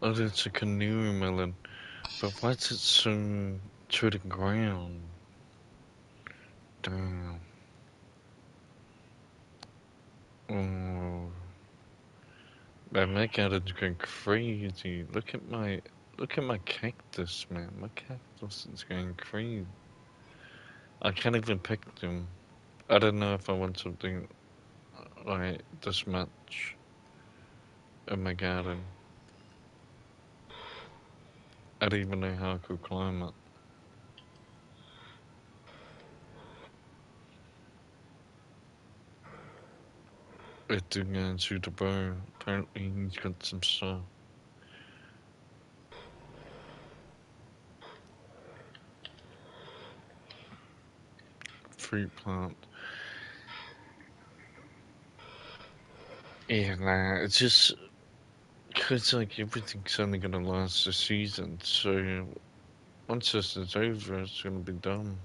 Oh, it's a canoe melon. But why's it so to the ground? Damn. Oh, my garden's going crazy. Look at my cactus, man. My cactus is going crazy. I can't even pick them. I don't know if I want something like this much in my garden. I don't even know how I could climb it. It didn't go into the bow. Apparently he's got some stuff. Fruit plant. Yeah, nah, it's just because like everything's only gonna last a season, so once this is over, it's gonna be done.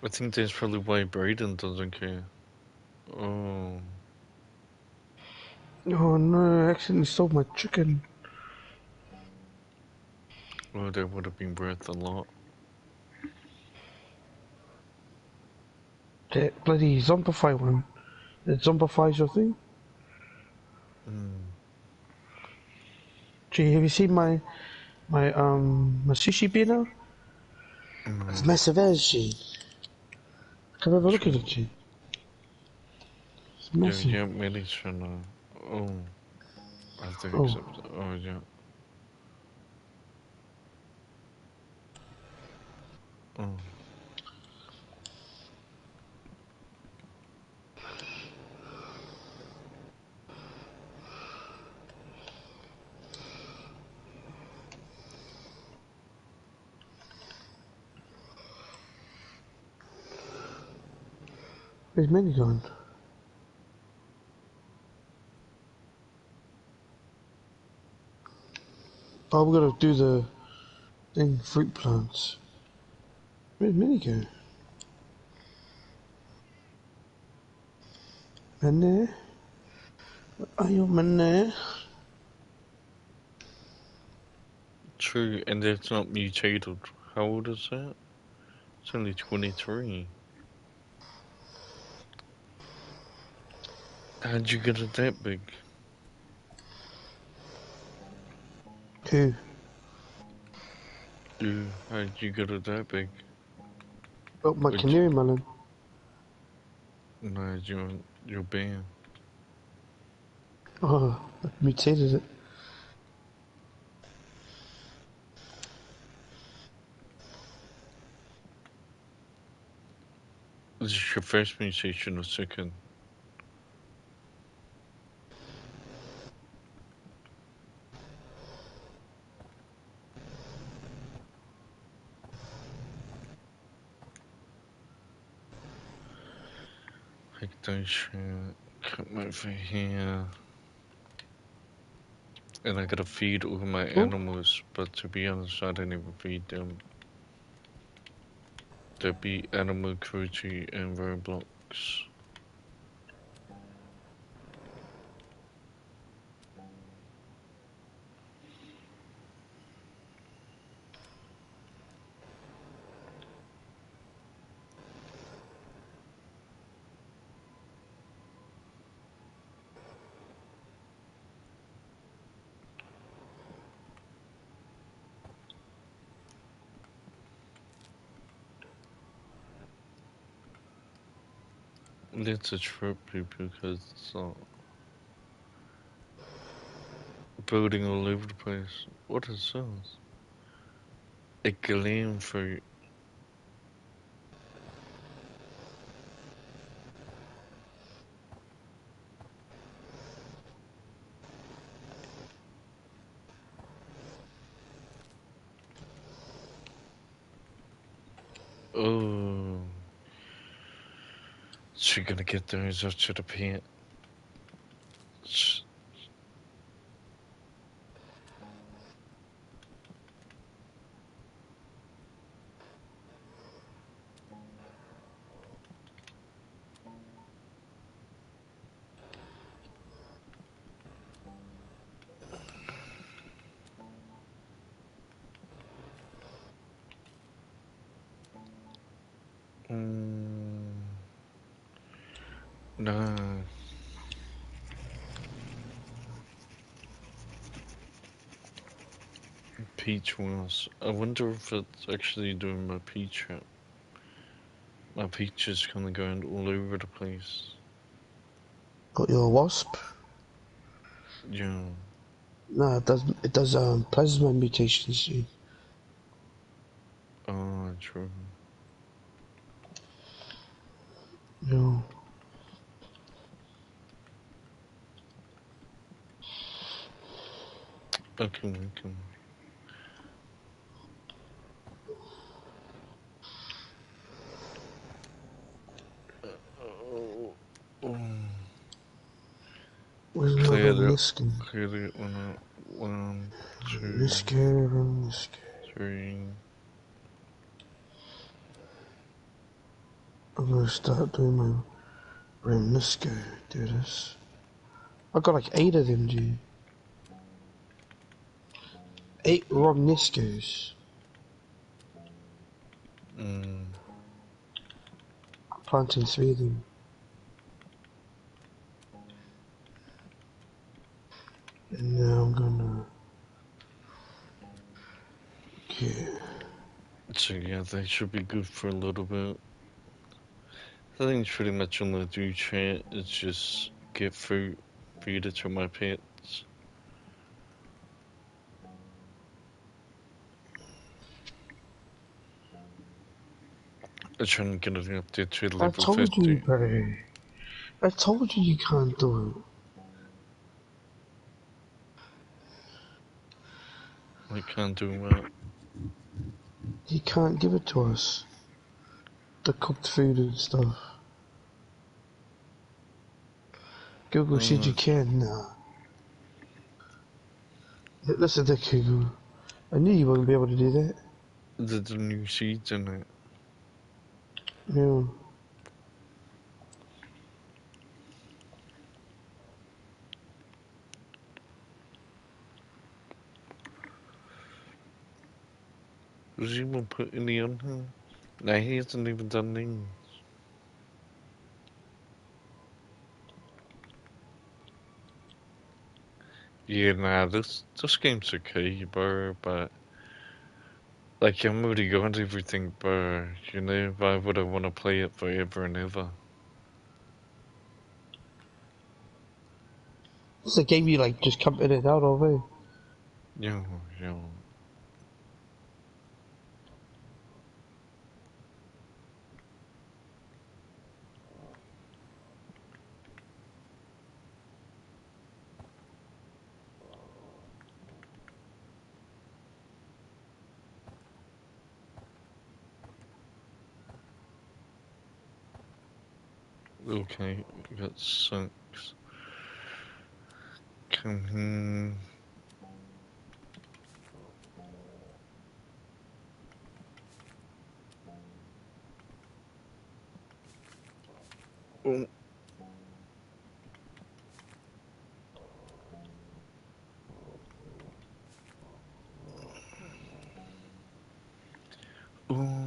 I think that's probably why Brayden doesn't care. Oh, Oh no, I accidentally stole my chicken. well, that would have been worth a lot. That bloody zombify one. It zombifies your thing. Mm. Gee, have you seen my sushi beer now? It's Mm. massive as G. Come have a look at True. it, G. It's Yeah, massive. yeah, maybe trying. Oh, I have to Oh, accept. Oh, yeah. Oh, where's Manny gone? Oh, we gotta do the thing, fruit plants. Where'd Manny go? Manny? Are you Manny? true, and it's not mutated. How old is that? It's only 23. How'd you get it that big? Who? How'd you get it that big? Oh, my Would you, canary melon. no, your bear. Oh, I mutated it. This is your first mutation or second? Hectation, come over here. And I gotta feed all my Oh, animals, but to be honest, I don't even feed them. There be animal cruelty in Roblox. That's a trophy because it's building all over the place. What is this? A gleam fruit. Oh, she's gonna get those up to the pit. No. Peach was. I wonder if it's actually doing my peach up. My peach is kind of going all over the place. Got your wasp? Yeah. No, it doesn't. It does plasma mutations. See. Oh, true. No. Okay, okay. Oh, oh. Where's the other Clear it. Niskin? Clear it one up. One, two, Nisker. three. I'm gonna start doing my Nisker. Do this. I got like 8 of them, dude. 8 Romniskos. Mm. Planting 3 of them. And now I'm gonna. Yeah. So yeah, they should be good for a little bit. I think pretty much all I do chat is just get food, feed it to my pets. I try and get it up there to I level told you, 50. bro. I told you can't do I can't do well. it. You can't give it to us. The cooked food and stuff. Google said you Oh, can now. Listen to Google. I knew you wouldn't be able to do that. there's new seeds in it. Yeah. Does he even put any on here? No, he hasn't even done these. Yeah, nah, this game's okay, bro, but like I'm already got everything, bro. You know, why would I want to play it forever and ever? It's a game you like just come in and out of, eh? Yeah, yeah. Okay, we got 6. Come here. Oh, oh,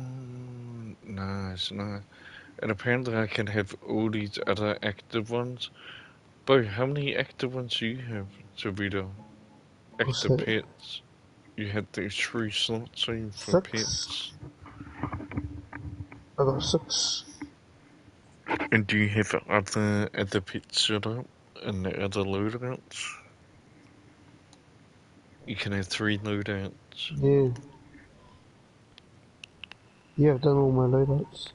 nice, nice. And apparently I can have all these other active ones. Bro, how many active ones do you have, Sabito? What's Active that? pets. You had those 3 slots in for 6? pets. I got 6. And do you have other pets set up and the other loadouts? You can have 3 loadouts. Yeah. Yeah, I've done all my loadouts.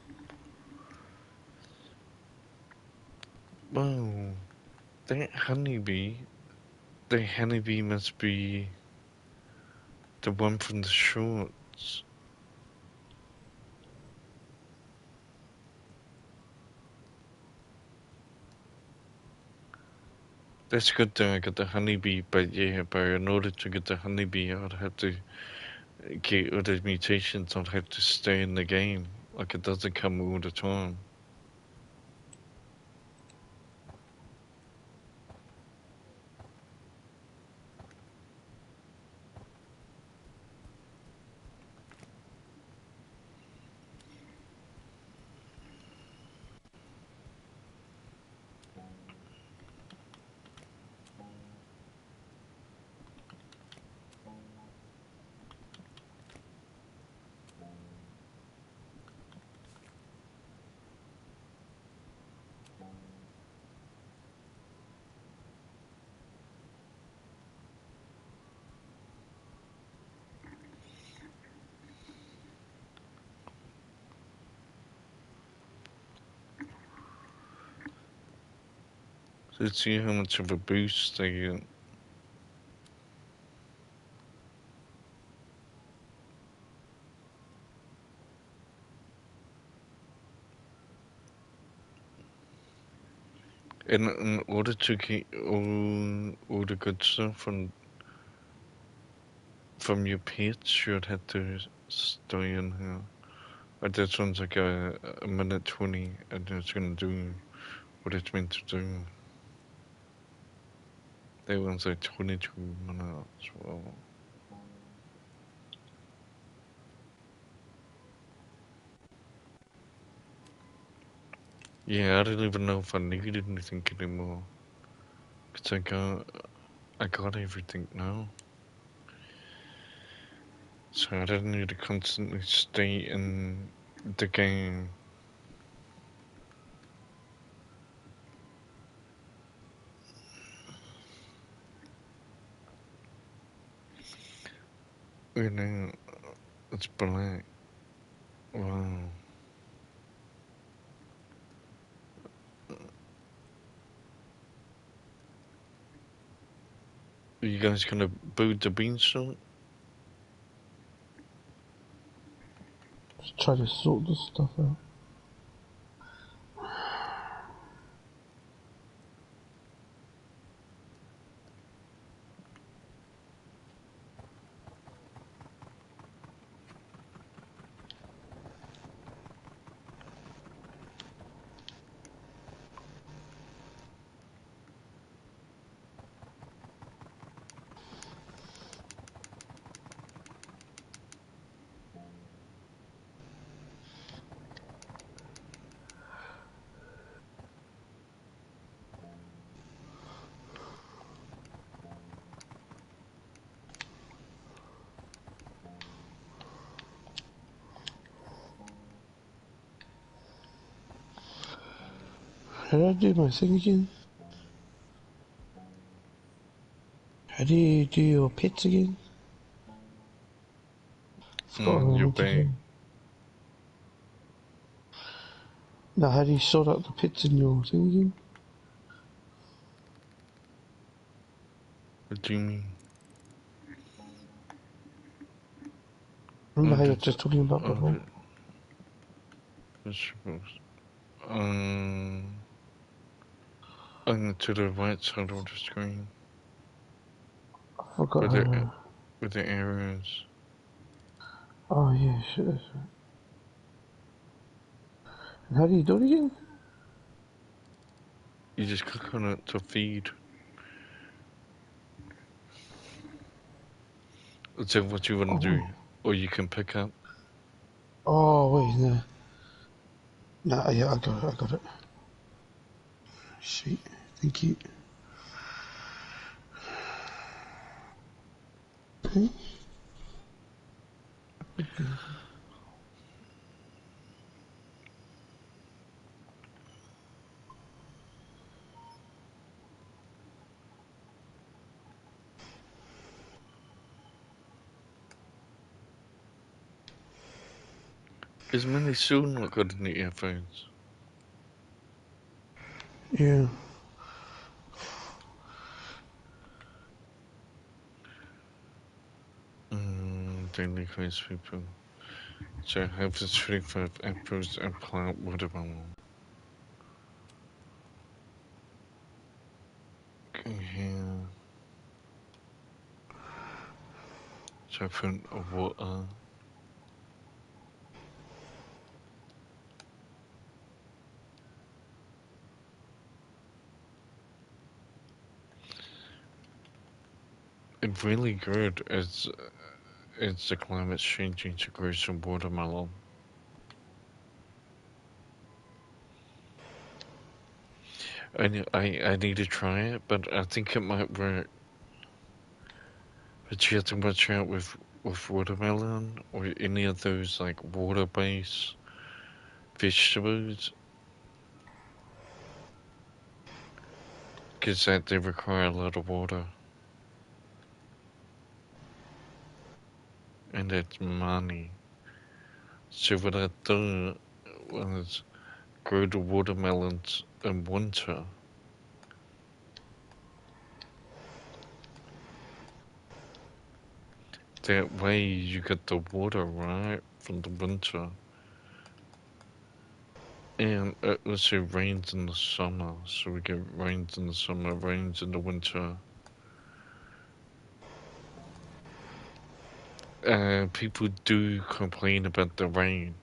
Wow, that honeybee. The honeybee must be the one from the shorts. That's good that I got the honeybee, but yeah, but in order to get the honeybee, I'd have to get all the mutations. I'd have to stay in the game. Like, it doesn't come all the time. Let's see how much of a boost they get. In order to get all the good stuff from your pets, you'd have to stay in here. But this one's like a minute 20, and it's gonna do what it's meant to do. That one's like 22 minutes. Well, yeah, I don't even know if I needed anything anymore. Cause I got everything now. So I don't need to constantly stay in the game. You know, it's black. Wow. Are you guys gonna boot the beanstalk? Just try to sort this stuff out. How do I do my thing again? How do you do your pets again? Forgot what I You're meant to back. do. Now, how do you sort out the pits in your thing again? What do you mean? Remember Oh, how you were just talking about before? vegetables. To the right side of the screen. I forgot With how the, to... with the arrows. Oh, yeah, shit, that's right. And how do you do it again? You just click on it to feed. Is that what you want to Oh, do? wait. Or you can pick up. Oh, wait, no. Nah, yeah, I got it. Sweet, thank you. Okay. Is Minnie still not got any earphones? Yeah. Daily quiz people. So I have the 25 apples and plant watermelon. Go here. So I put a water. It's really good as the climate's changing to grow some watermelon. I need to try it, but I think it might work. But you have to watch out with watermelon or any of those like water-based vegetables, because they require a lot of water, and it's money. So what I do was grow the watermelons in winter, that way you get the water, right, from the winter. And it also rains in the summer, so we get rains in the summer, rains in the winter. People do complain about the rain,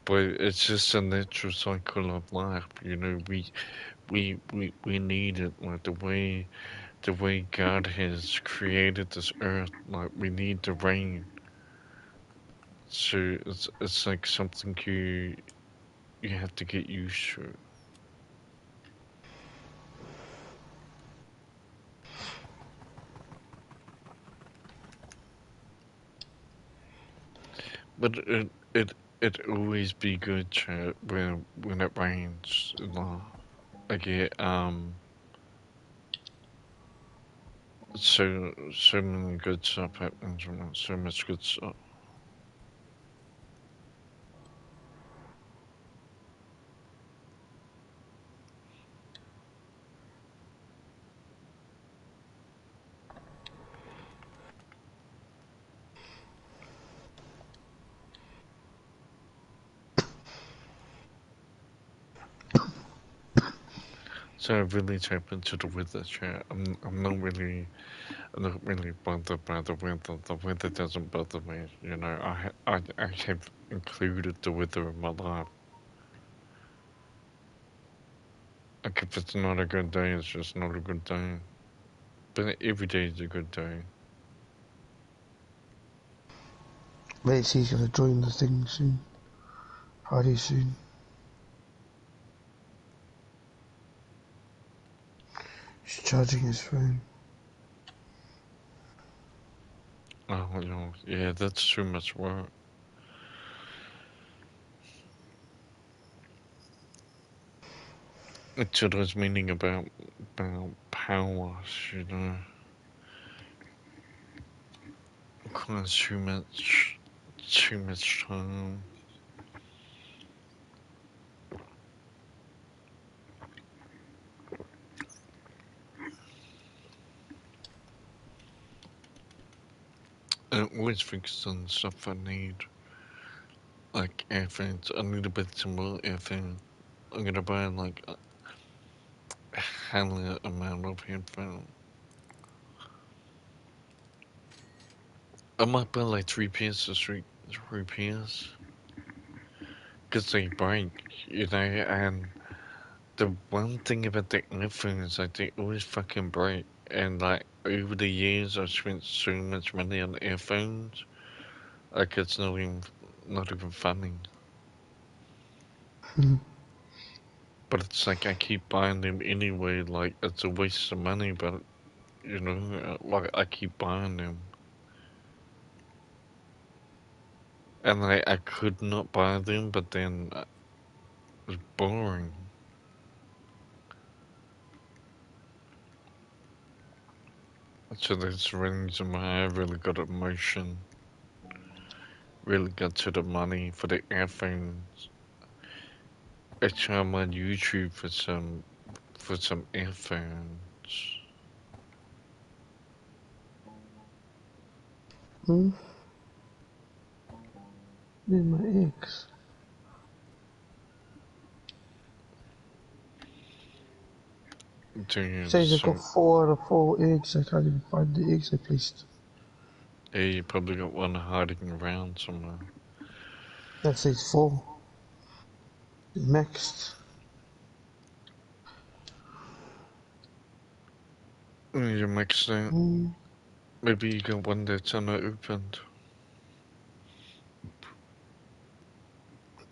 but it's just a natural cycle of life. You know, we need it, like the way God has created this earth. Like we need the rain, so it's like something you have to get used to. But it always be good to when it rains. I get so many good stuff happens from it. So much good stuff. So I really tap into the weather chat. I'm not really bothered by the weather. The weather doesn't bother me. You know, I have included the weather in my life. Like if it's not a good day, it's just not a good day. But every day is a good day. Let's see, he's gonna join the thing soon. Party soon. He's charging his phone. Oh, you know, yeah, that's too much work. It's what I was meaning about powers, you know. Requires too much time. I always focus on stuff I need, like earphones. I need a bit more earphone. I'm gonna buy like a hell amount of headphones. I might buy like three pairs, cause they break, you know. And the one thing about the iPhone is like they always fucking break. And like over the years, I've spent so much money on earphones. Like it's not even funny. But it's like I keep buying them anyway. Like it's a waste of money, but you know, like I keep buying them. And I could not buy them, but then it was boring. So that's the reason why I really got emotion, really got to the money for the earphones. Actually, I'm on YouTube for some earphones. Hmm? Where's my eggs? Doing Says I've got some. 4 out of 4 eggs. I can't even find the eggs I placed. Yeah, you probably got one hiding around somewhere. That says 4. It's mixed. You mixed it. Hmm. Maybe you got one that's unopened.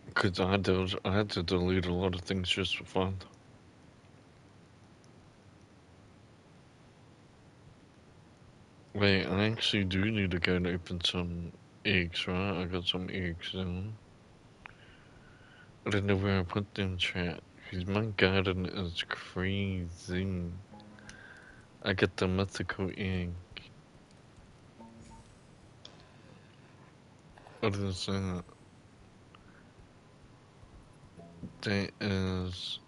Because I had to delete a lot of things just for fun. Wait, I actually do need to go and open some eggs, right? I got some eggs in. I don't know where I put them, chat. Because my garden is crazy. I got the mythical egg. What is that? That is.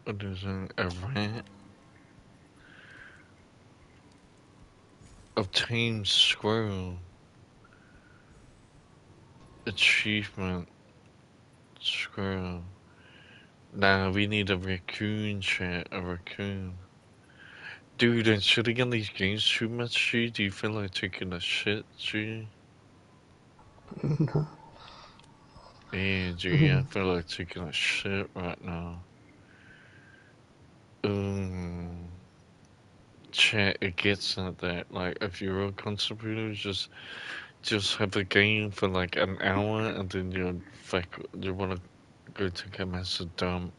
What is that? A rat? Obtain squirrel. Achievement. Squirrel. Now we need a raccoon, chat. A raccoon. Dude, I'm shitting on these games too much, G. Do you feel like taking a shit, G? No. Yeah, G, I feel like taking a shit right now. Chat, it gets at that. Like, if you're a contributor, just have a game for like an hour and then you wanna go take a massive dump.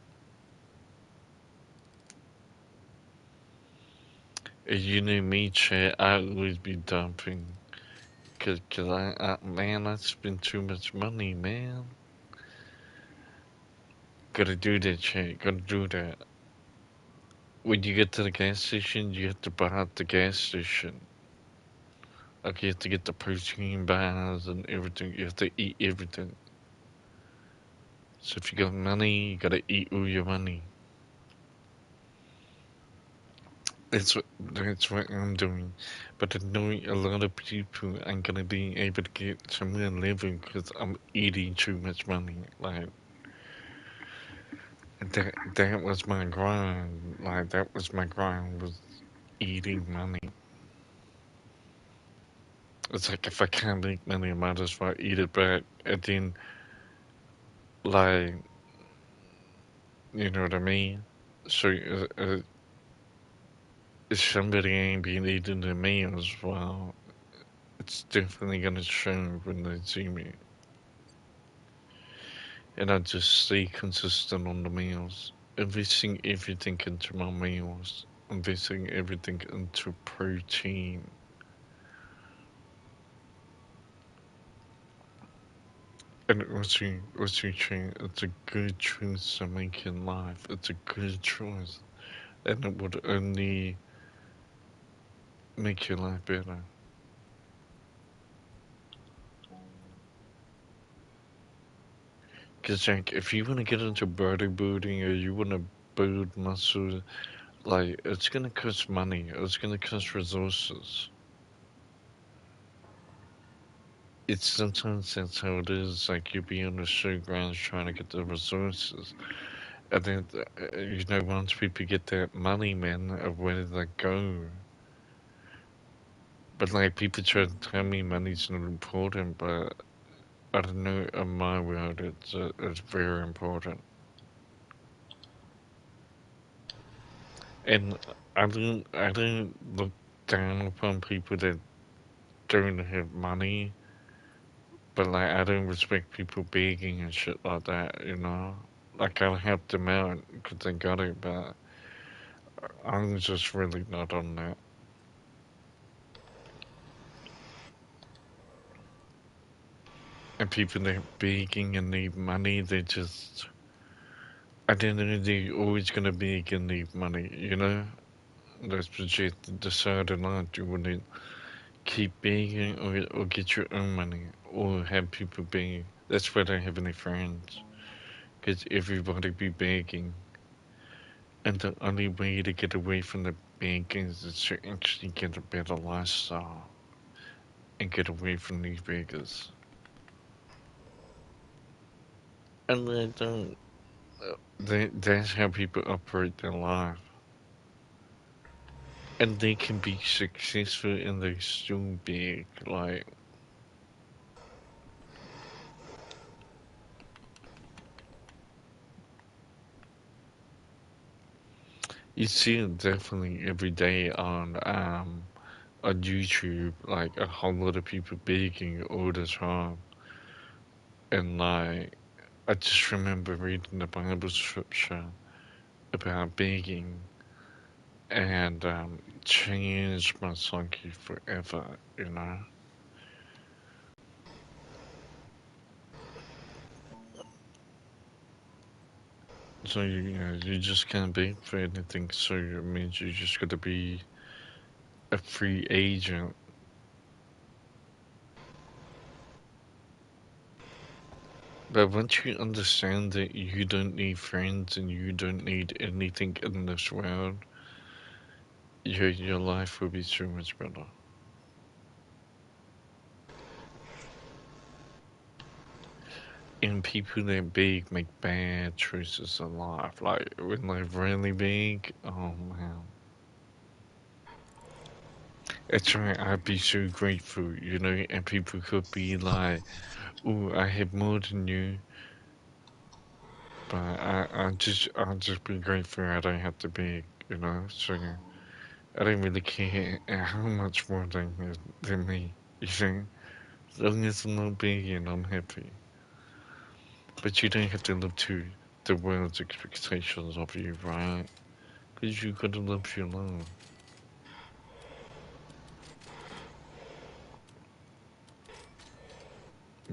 You know me, chat, I always be dumping. Cause man, I spend too much money, man. Gotta do that, chat, gotta do that. When you get to the gas station, you have to buy at the gas station. Like, you have to get the protein bars and everything. You have to eat everything. So if you got money, you gotta eat all your money. That's what I'm doing. But I know a lot of people aren't gonna be able to get somewhere living because I'm eating too much money. Like, that was my grind. Like, that was my grind, was eating money. It's like, if I can't make money, I might as well eat it back. And then, like, you know what I mean? So, if somebody ain't been eating their meals, well, it's definitely gonna show when they see me. And I just stay consistent on the meals. Investing everything into my meals. Investing everything into protein. And also, it's a good choice to make in life. It's a good choice. And it would only make your life better. Because, like, if you want to get into bodybuilding or you want to build muscle, like, it's going to cost money. It's going to cost resources. It's sometimes that's how it is. Like, you'll be on the showgrounds trying to get the resources. And then, once people get that money, man, of where they go. But, like, people try to tell me money's not important, but I don't know, in my world, it's very important. And I don't look down upon people that don't have money, but like I don't respect people begging and shit like that. Like, I'll help them out because they got it, but I'm just really not on that. And people that are begging and need money, they just, I don't know, they're always gonna beg and need money. That's just decide or not. You want to keep begging or get your own money or have people beg. That's why I don't have any friends. Because everybody be begging. And the only way to get away from the begging is to actually get a better lifestyle and get away from these beggars. And they don't. That's how people operate their life. And they can be successful and they still beg. Like, you see it definitely every day on YouTube, like a whole lot of people begging all the time. And like, I just remember reading the Bible scripture about begging and changed my psyche forever. So you just can't beg for anything, so it means you just gotta be a free agent. But once you understand that you don't need friends and you don't need anything in this world, your life will be so much better. And people that big make bad choices in life. Like when they're really big, oh man. It's right, I'd be so grateful, you know, and people could be like, oh, I have more than you, but I'll just be grateful I don't have to beg, you know, so I don't really care how much more they have than me, you know, as long as I'm not begging, I'm happy. But you don't have to live to the world's expectations of you, right? Because you gotta live your life.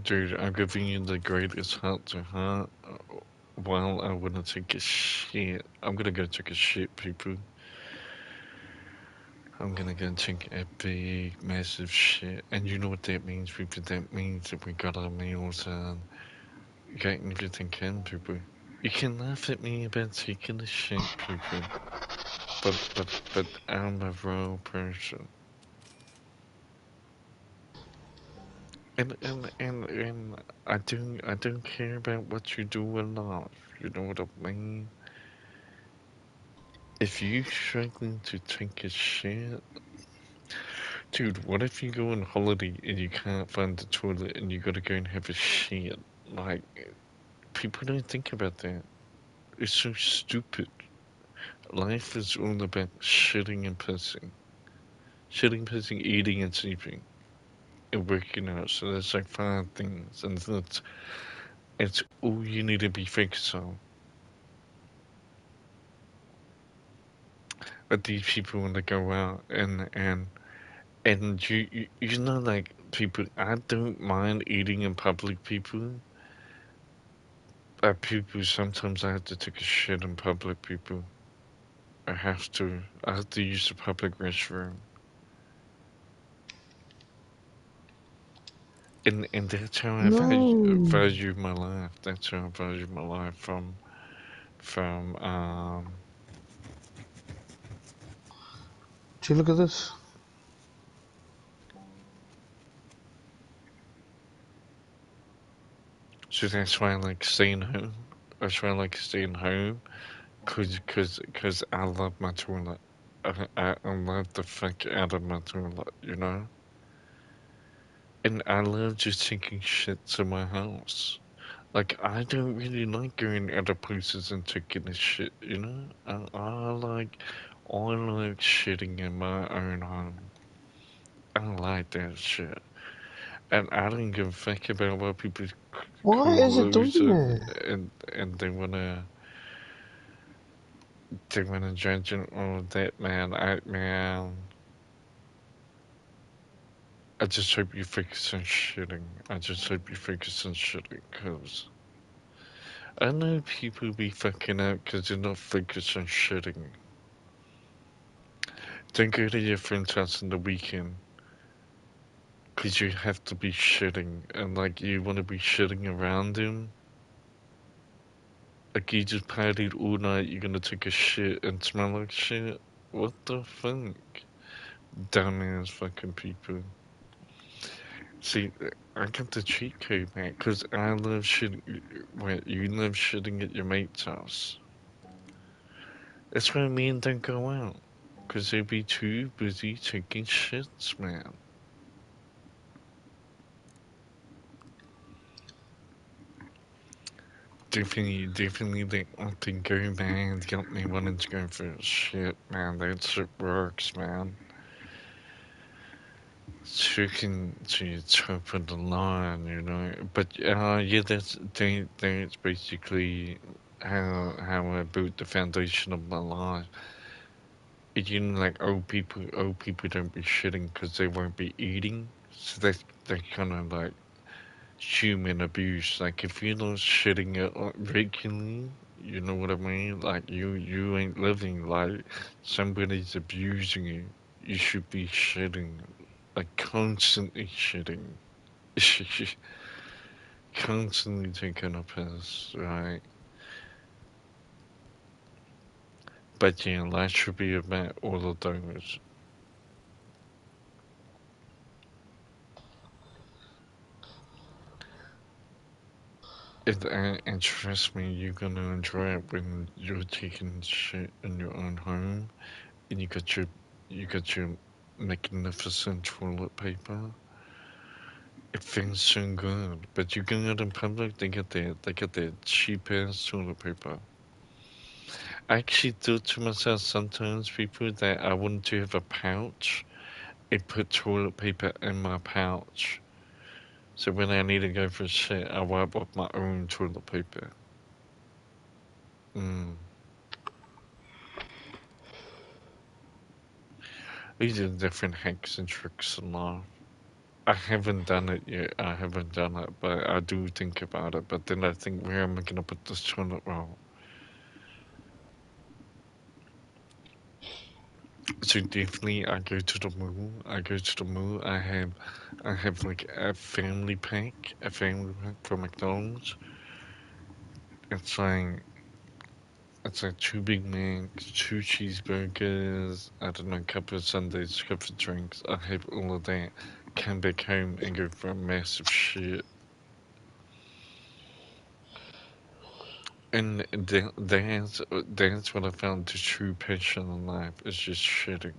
Dude, I'm giving you the greatest heart to heart while I wanna take a shit. I'm gonna go take a shit, people. I'm gonna go take a big, massive shit. And you know what that means, people? That means that we got our meals and getting everything in, people. You can laugh at me about taking a shit, people. But I'm a real person. And I don't care about what you do in life. You know what I mean? If you struggling to take a shit, dude, what if you go on holiday and you can't find the toilet and you gotta go and have a shit? Like, people don't think about that. It's so stupid. Life is all about shitting and pissing. Shitting, pissing, eating and sleeping. And working out. So there's like 5 things. And it's all you need to be focused on. But these people want to go out and you know, like, people, I don't mind eating in public, people. People, sometimes I have to take a shit in public, people. I have to use the public restroom. And that's how I No. value my life. That's how I value my life from. Do you look at this? So that's why I like staying home. That's why I like staying home, cause I love my toilet. I love the fuck out of my toilet, you know? And I love just taking shits in my house. Like, I don't really like going other places and taking a shit, you know? I like shitting in my own home. I like that shit. And I don't give a fuck about what people Why call is it doing loser that? and they wanna judge and all of that, man. I just hope you focus on shitting. I just hope you focus on shitting, cause I know people be fucking up because they're not focused on shitting. Don't go to your friend's house on the weekend because you have to be shitting and like you want to be shitting around him. Like you just partied all night, you're gonna take a shit and smell like shit. What the fuck? Dumbass fucking people. See, I got the cheat code, man, because I love shitting. Wait, you love shitting at your mate's house. That's why me and don't go out. Because they'd be too busy taking shits, man. Definitely the acting go, man. Got me wanting to go for a shit, man. That shit works, man. Chicken to top of the line, you know. But yeah, that's basically how I built the foundation of my life. You know, like old people don't be shitting because they won't be eating. So that's kind of like human abuse. Like if you're not shitting it regularly, you know what I mean? Like you ain't living. Like somebody's abusing you. You should be shitting, like constantly shitting, constantly taking a piss, right? But yeah, life should be about all of those. And trust me, you're gonna enjoy it when you're taking shit in your own home and you got your magnificent toilet paper. It feels so good. But you go out in public, they get their cheap ass toilet paper. I actually thought to myself sometimes, people, that I wanted to have a pouch and put toilet paper in my pouch. So when I need to go for shit, I wipe off my own toilet paper. Mm. These are different hacks and tricks in life. I haven't done it yet. I haven't done it, but I do think about it. But then I think, where am I gonna put this toilet roll? So definitely, I go to the mall. I go to the mall. I have like a family pack from McDonald's. It's like it's like two Big Macs, two cheeseburgers. I don't know, a couple of sundaes, a couple of drinks. I have all of that. Come back home and go for a massive shit. And that's what I found the true passion in life is just shitting.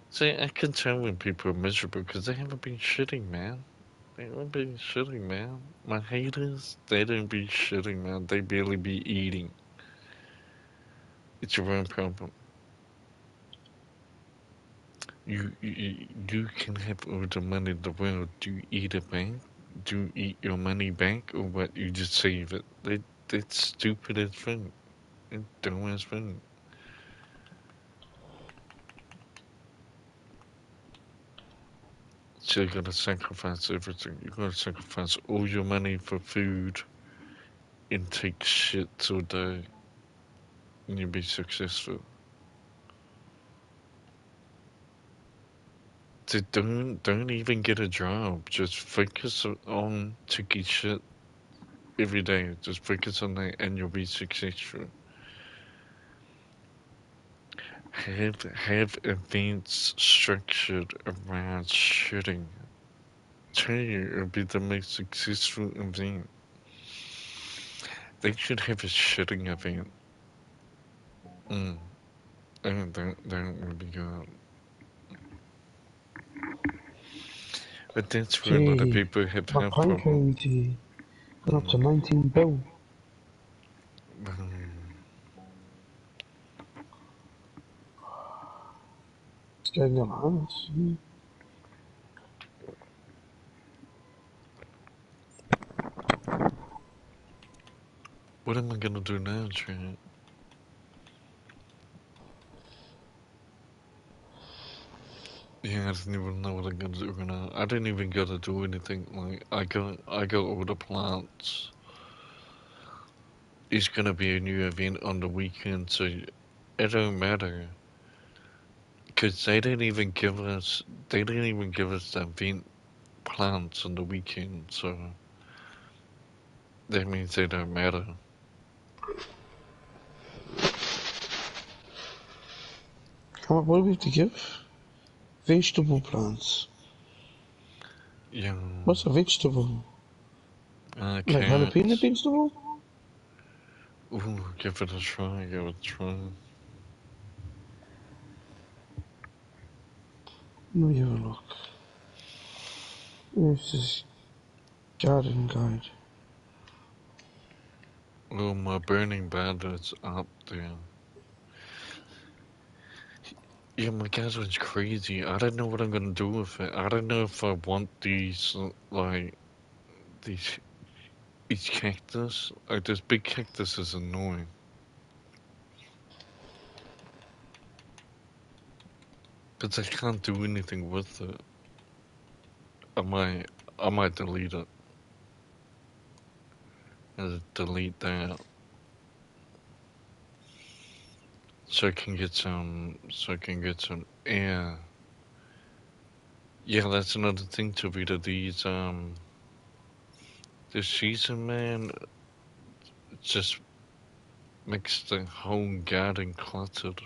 See, I can tell when people are miserable because they haven't been shitting, man. They don't be shitting, man. My haters, they don't be shitting, man. They barely be eating. It's your own problem. You can have all the money in the world. Do you eat it back? Do you eat your money back, or what? You just save it? That's stupid as fuck. It's dumb as fuck. So you gotta sacrifice everything. You gotta sacrifice all your money for food and take shit all day, and you'll be successful. So don't even get a job. Just focus on taking shit every day. Just focus on that, and you'll be successful. Have events structured around shooting. Tell you, it'll be the most successful event. They should have a shooting event. Mm. That would be good. But that's where a lot of Gee, people have my health prank problems. ID gone up to Mm. 19 bill. It's getting your hands. What am I gonna do now, Trent? Yeah, I don't even know what I'm gonna do now. I didn't even gotta do anything. Like I got all the plants. It's gonna be a new event on the weekend, so it don't matter. Cause they didn't even give us the event plants on the weekend, so that means they don't matter. How much, what do we have to give? Vegetable plants. Yeah, What's a vegetable? Like jalapeno carrots. vegetable? Ooh, give it a try, give it a try. Let me have a look. This is garden guide. Oh, my burning bandit's up there. Yeah, my garden's crazy. I don't know what I'm gonna do with it. I don't know if I want these, like, these, each cactus. Like, this big cactus is annoying. Because I can't do anything with it. I might, I might delete it. Delete that. So I can get some air. Yeah, that's another thing to read of this season, man, just makes the whole garden cluttered.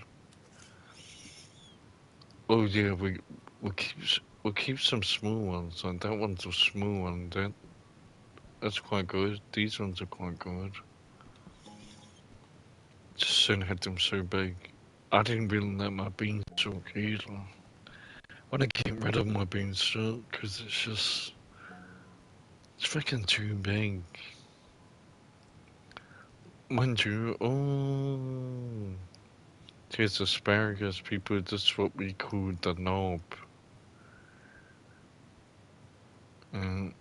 Oh yeah, we'll keep some small ones. Like that one's a small one. That's quite good. These ones are quite good. Just soon had them so big. I didn't really like my beanstalk either. I want to get rid of my beanstalk because it's freaking too big. Mind you, oh, here's asparagus, people. That's what we call the knob. And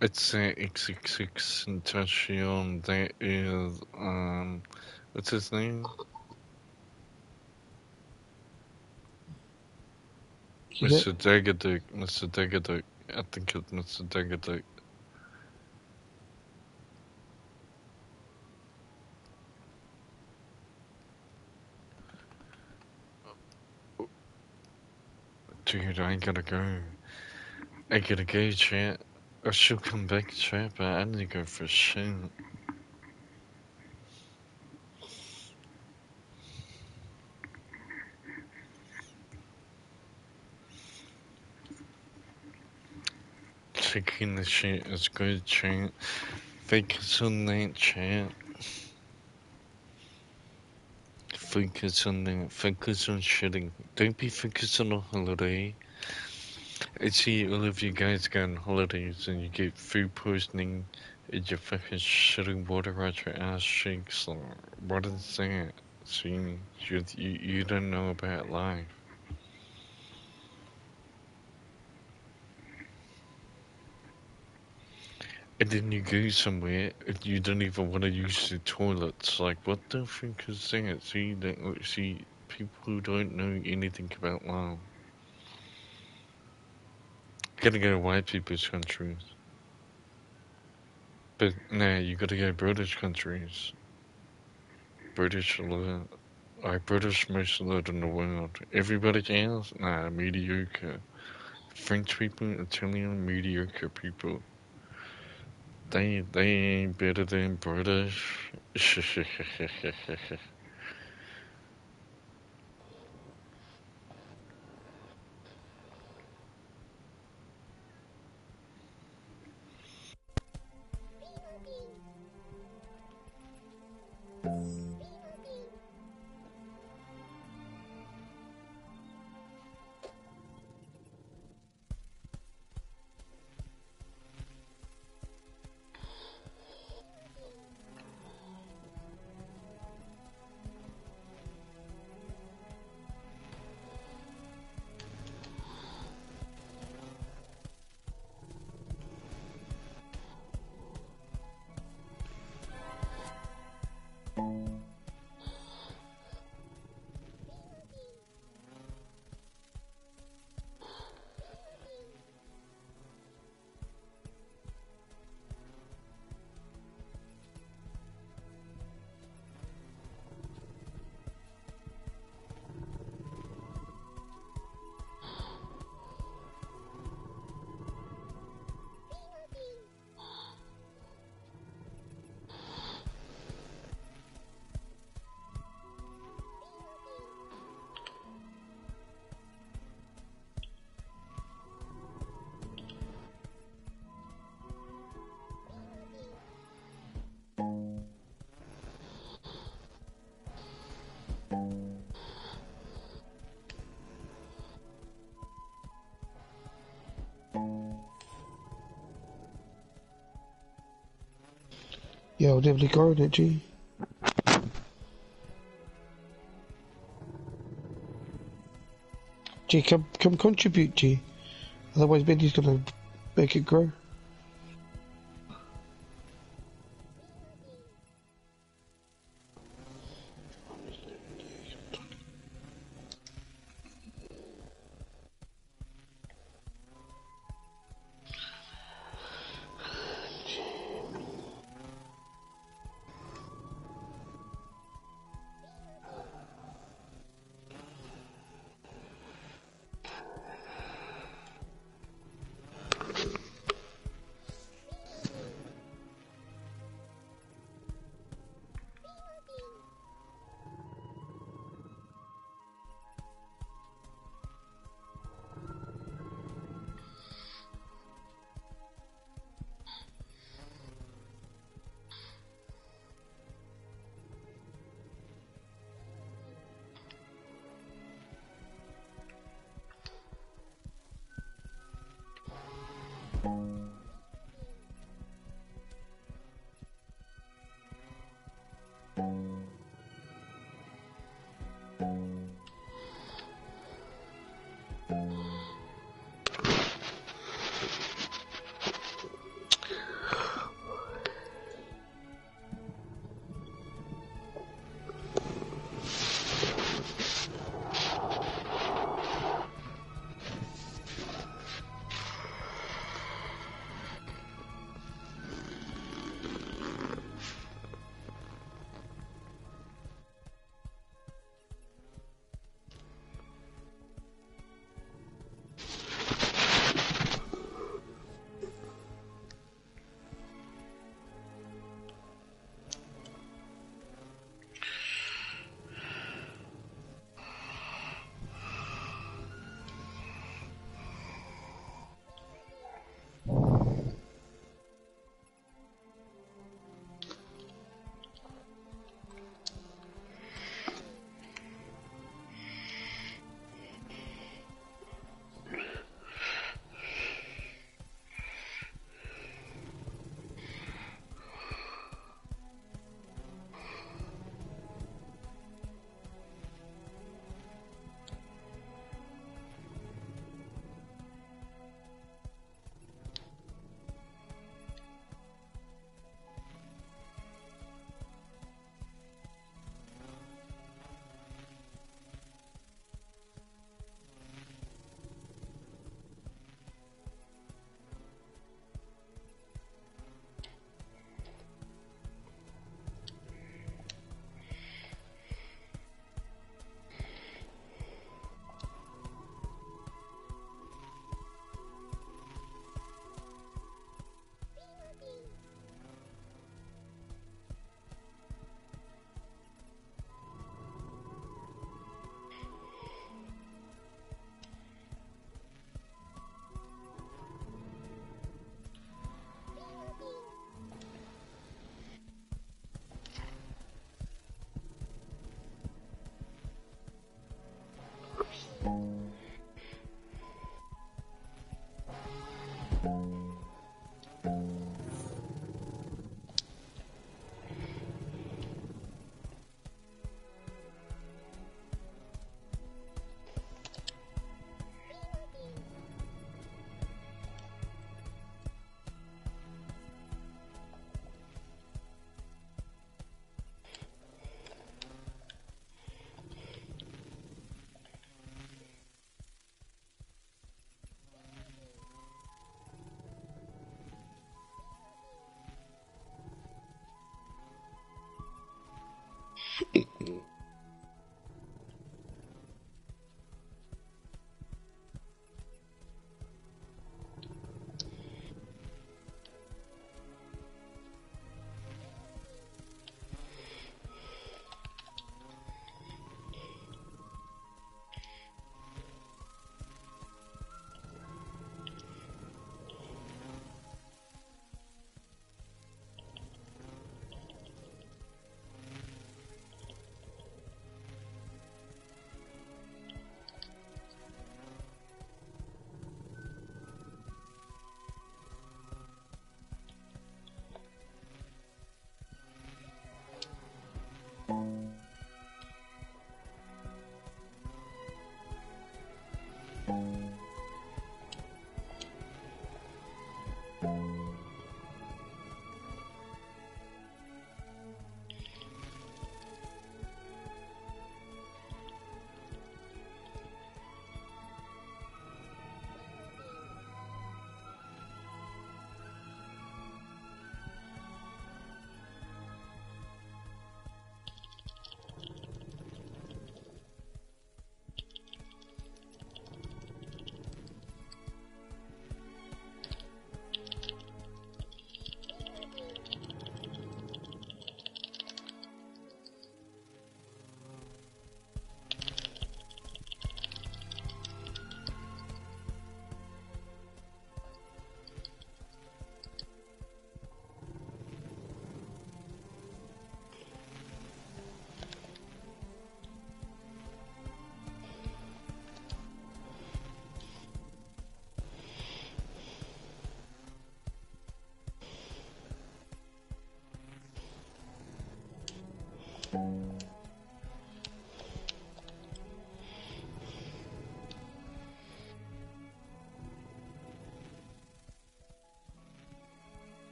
it's XXX Tentacion. That is, what's his name? Yeah. Mr. Daggerdick. Mr. Daggerdick. I think it's Mr. Daggerdick. Dude, I gotta go. I gotta go, chat. I should come back, chat, but I need to go for shit. Checking the shit is good, chat. Focus on that, chat. Focus on that. Focus on shitting. Don't be focused on a holiday. I see all of you guys go on holidays and you get food poisoning and you're fucking shitting water out your ass cheeks. What is that? See, you don't know about life. And then you go somewhere and you don't even want to use the toilets. Like, what the fuck is that? See, people who don't know anything about life. Gotta go to white people's countries. But nah, you gotta go British countries. British alert. British most alert in the world. Everybody else, nah, mediocre. French people, Italian, mediocre people. They ain't better than British. Yeah, I'll definitely go on it, G. G, come contribute, G. Otherwise, Bendy's gonna make it grow.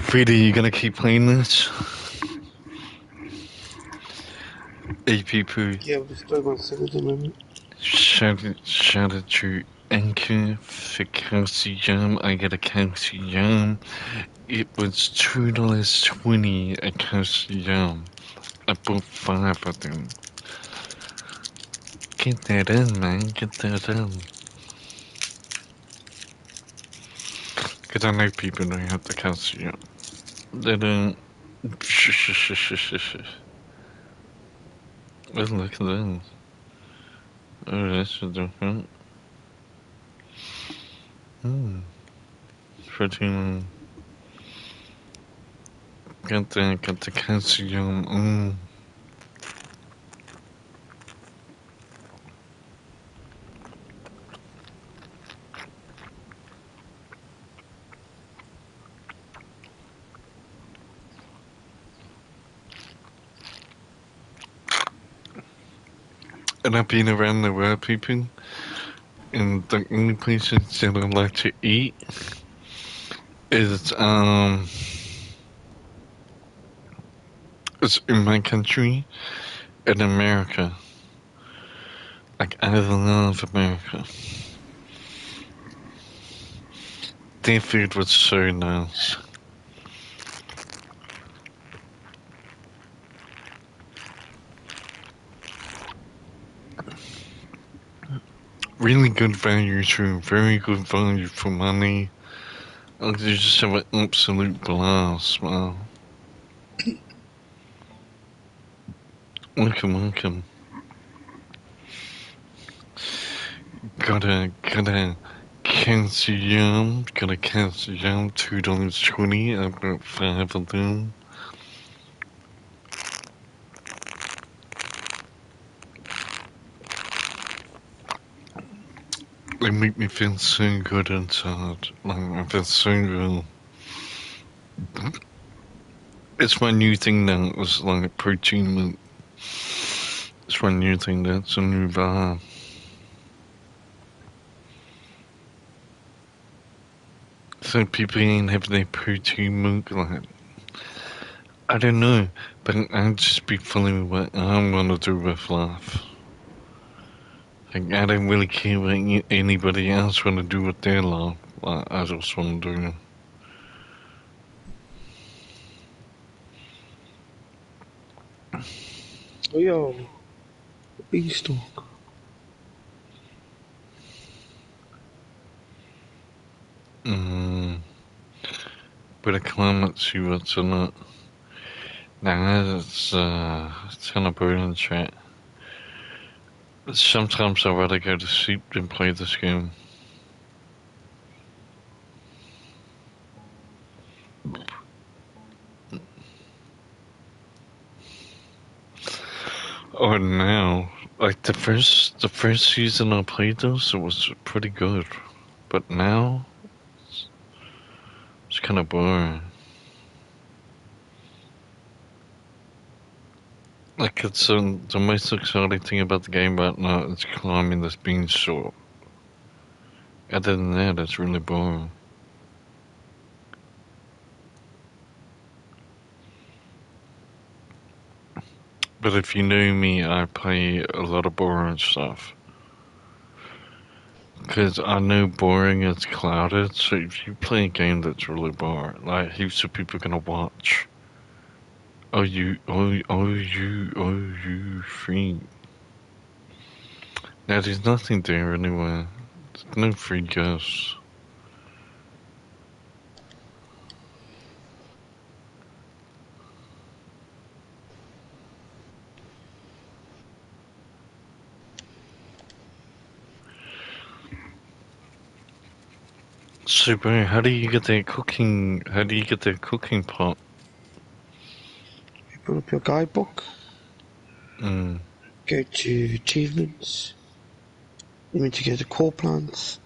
Frida, you gonna keep playing this? AP Poo. Yeah, we're still on 70 minutes. Shout out to Anchor for Kelsey Jam. I got a Kelsey Jam. It was $2.20 a Kelsey Jam. I bought 5 of them. Get that in, man. Get that in. Because I know people don't have the Kelsey Jam. They don't. Well, look at this. Oh, that's different. Pretty. Got the calcium. And I've been around the world, people, and the only places that I like to eat is it's in my country, in America. Like, I love America. Their food was so nice. Really good value too, very good value for money. You just have an absolute blast, man. Welcome, welcome. Gotta cancel yum. Gotta cancel yum. $2.20. I've got 5 of them. They make me feel so good inside. Like, I feel so good. It's my new thing now. It's like protein milk. It's my new thing. That's a new vibe. So people ain't having their protein milk. Like, I don't know. But I'll just be following what I'm gonna do with life. Like, I don't really care what anybody else wanna do with their life. Like, I just wanna do. Oh, yo, beanstalk. But I can't see what's in it. Nah, it's kind of boring chat. Sometimes I'd rather go to sleep than play this game. Oh, now, like the first season I played this, it was pretty good, but now it's kind of boring. Like it's the most exciting thing about the game right now is climbing this beanstalk. Other than that, it's really boring. But if you know me, I play a lot of boring stuff. Because I know boring is clouded, so if you play a game that's really boring, like heaps of people are gonna watch. Oh you free. Now there's nothing there anyway. There's no free ghosts. So bro, how do you get that cooking pot? You put up your guidebook, Mm. go to achievements, you need to go to core plants,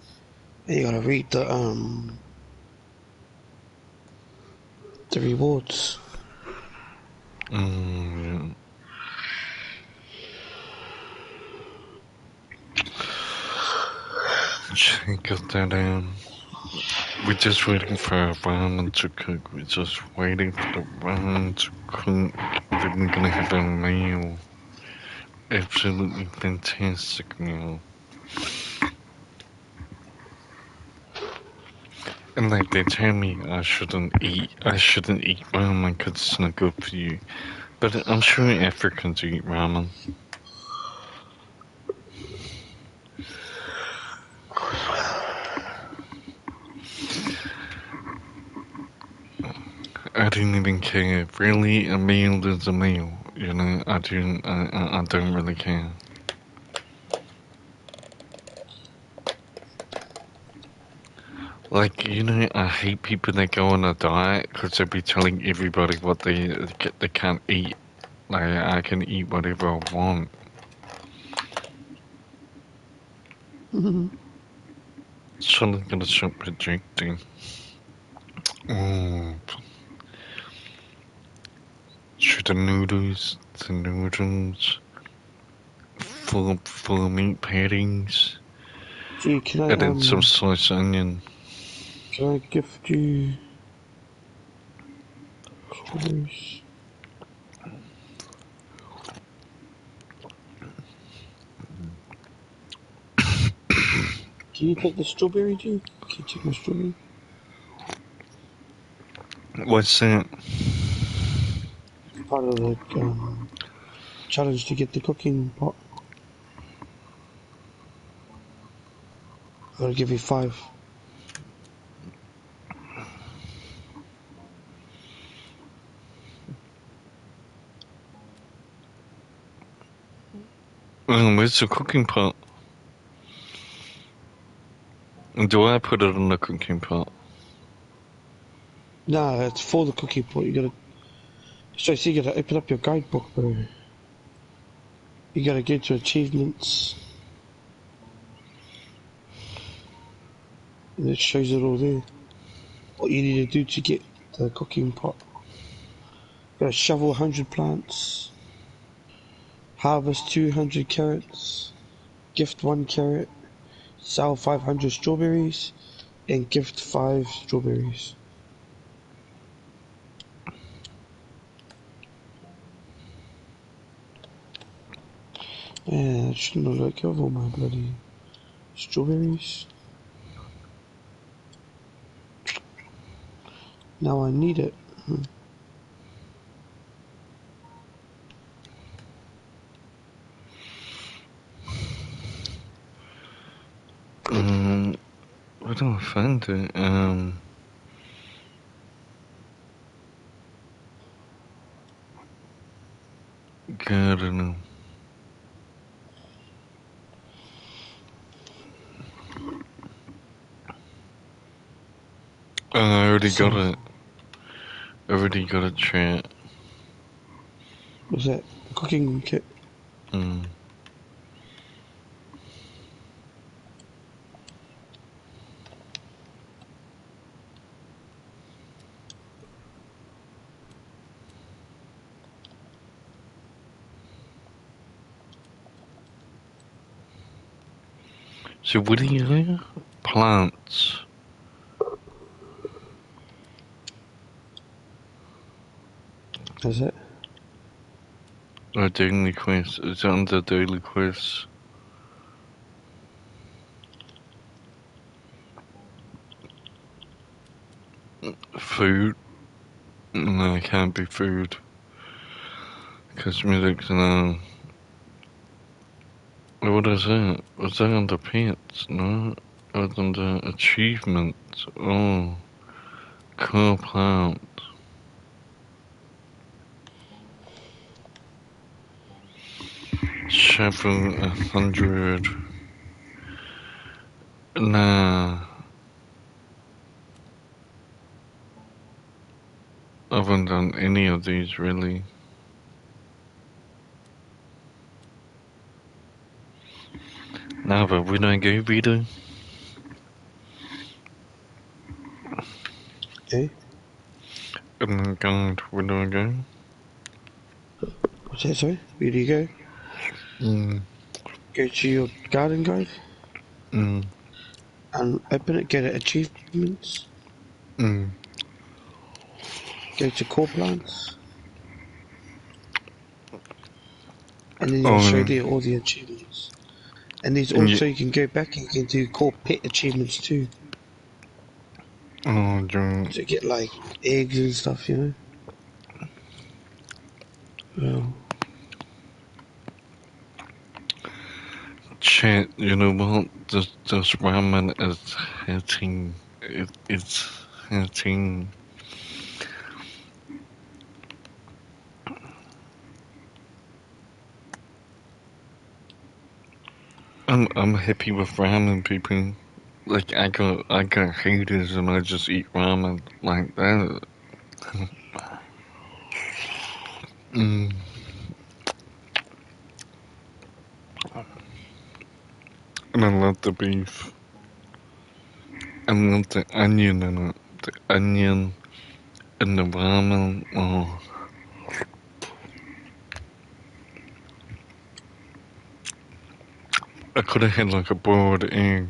and you gotta read the rewards. Yeah. Check that out. We're just waiting for our ramen to cook. We're just waiting for the ramen to cook. Then we're gonna have a meal. Absolutely fantastic meal. And like they tell me I shouldn't eat ramen because it's not good for you. But I'm sure Africans eat ramen. I don't even care. Really, a meal is a meal. You know, I don't really care. Like, you know, I hate people that go on a diet because they be telling everybody what they can't eat. Like, I can eat whatever I want. Someone's gonna stop projecting. Oh, should the noodles, full of meat pairings, Gee, and then some sliced onion. can I gift you strawberries? Can you take the strawberry, G? Can you take my strawberry? What's that? Part of the challenge to get the cooking pot. I'll give you 5. Where's the cooking pot? Do I put it in the cooking pot? Nah, it's for the cooking pot. You gotta open up your guidebook, bro. You gotta go to achievements. And it shows it all there. What you need to do to get the cooking pot. Gotta shovel 100 plants. Harvest 200 carrots. Gift 1 carrot. Sell 500 strawberries. And gift 5 strawberries. Yeah, I shouldn't have let go of all my bloody strawberries. Now I need it. I don't find it. God, I don't know. I already got it. I already got a chat. What's that? The cooking kit? So what do you do? Plants. Is it? Or daily quest. It's under daily quest. Food. No, it can't be food. Cosmetics, no. What is that? Was that under pets? No. It was under achievements. Oh. Cool plant. Shovel 100. Nah. I haven't done any of these really. Nah, but we don't go, Vito. Eh? Oh my god, where do I go? What's that, sorry? Where do you go? Go to your garden guide. And open it, get it achievements. Go to core plants. And then you'll show there all the achievements. And there's also, you can go back and you can do core pet achievements too. Oh, John. To get like eggs and stuff, you know? Well. Chat, you know what? This ramen is hitting. It's hitting. I'm happy with ramen, people. Like I got haters and I just eat ramen like that. And I love the beef. I love the onion in it. The onion and the ramen. Oh. I could have had like a boiled egg.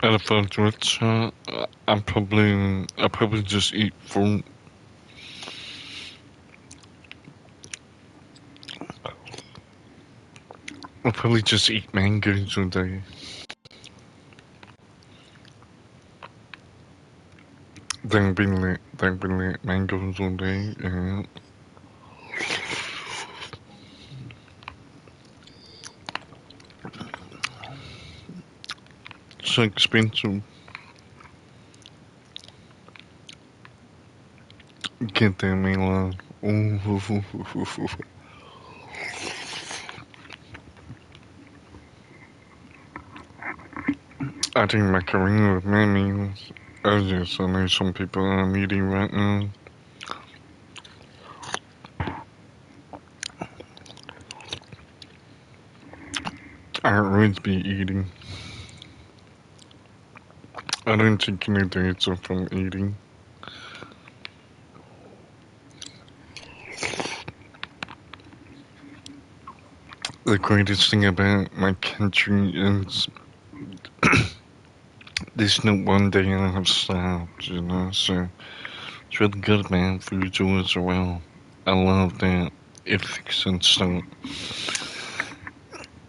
And if I was rich, I'd probably just eat fruit. I'll probably just eat mangoes all day. Then be like mangoes all day, yeah. so expensive. Get that meal on. I think macaroni with mammy. Oh yes, I know some people I'm eating right now. I always be eating. I don't take any days off from eating. The greatest thing about my country is there's not one day I have starved, you know, so it's really good, man. Food's always around. I love that. Ethics and stuff.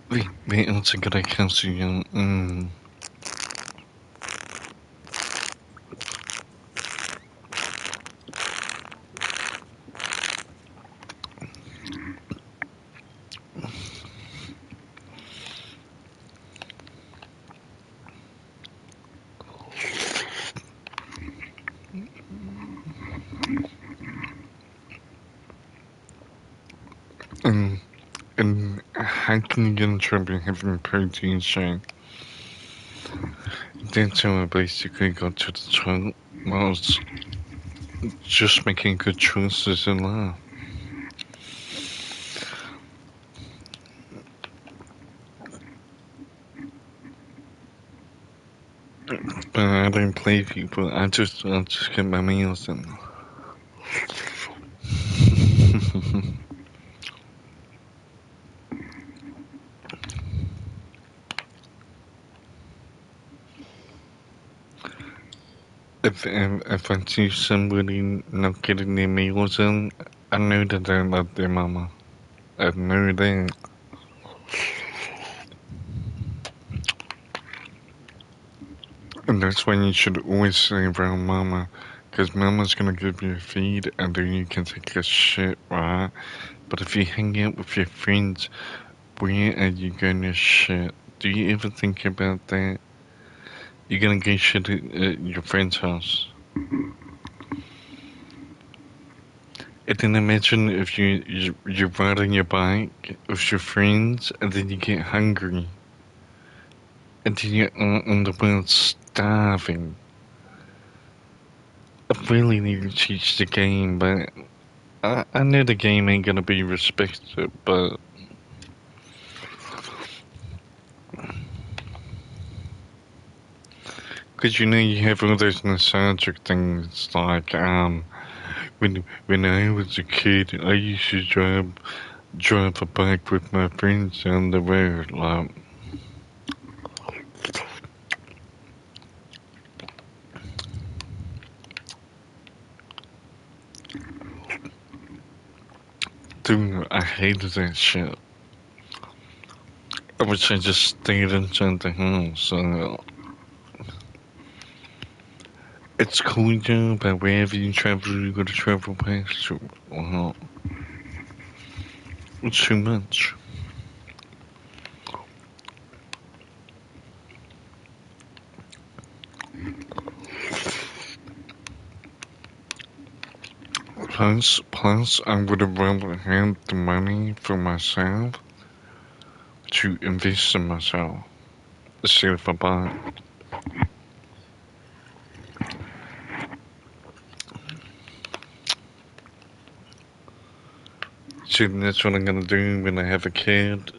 Vet inte vad det kallas igen. And how can you get in trouble having a protein shake? That's how I basically got to the top. I was just making good choices in life. But I don't play people. I just get my meals in. If I see somebody not getting their meals in, I know that they love their mama. I know that. And that's why you should always stay around mama. Because mama's gonna give you a feed and then you can take a shit, right? But if you hang out with your friends, where are you gonna shit? Do you ever think about that? You're gonna get shit at your friend's house. And then imagine if you're riding your bike with your friends and then you get hungry. And then you're out on the road starving. I really need to teach the game, but I know the game ain't gonna be respected, but because you know you have all those nostalgic things like when I was a kid I used to drive a bike with my friends down the road like. Dude, I hated that shit. I wish I just stayed inside the house. It's cool, you know, but wherever you travel, you gotta travel past it. Well, it's too much. Plus, I would have rather had the money for myself to invest in myself instead of a bike. See, that's what I'm gonna do when I have a kid.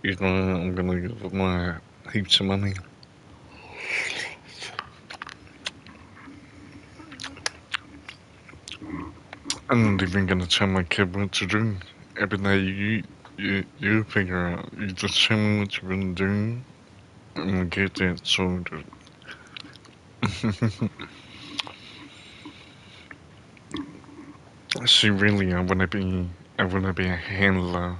You know, I'm gonna give my heaps of money. I'm not even gonna tell my kid what to do. Every day you figure out. You just tell me what you're gonna do. I'm gonna get that sorted. See, really, I wanna be a handler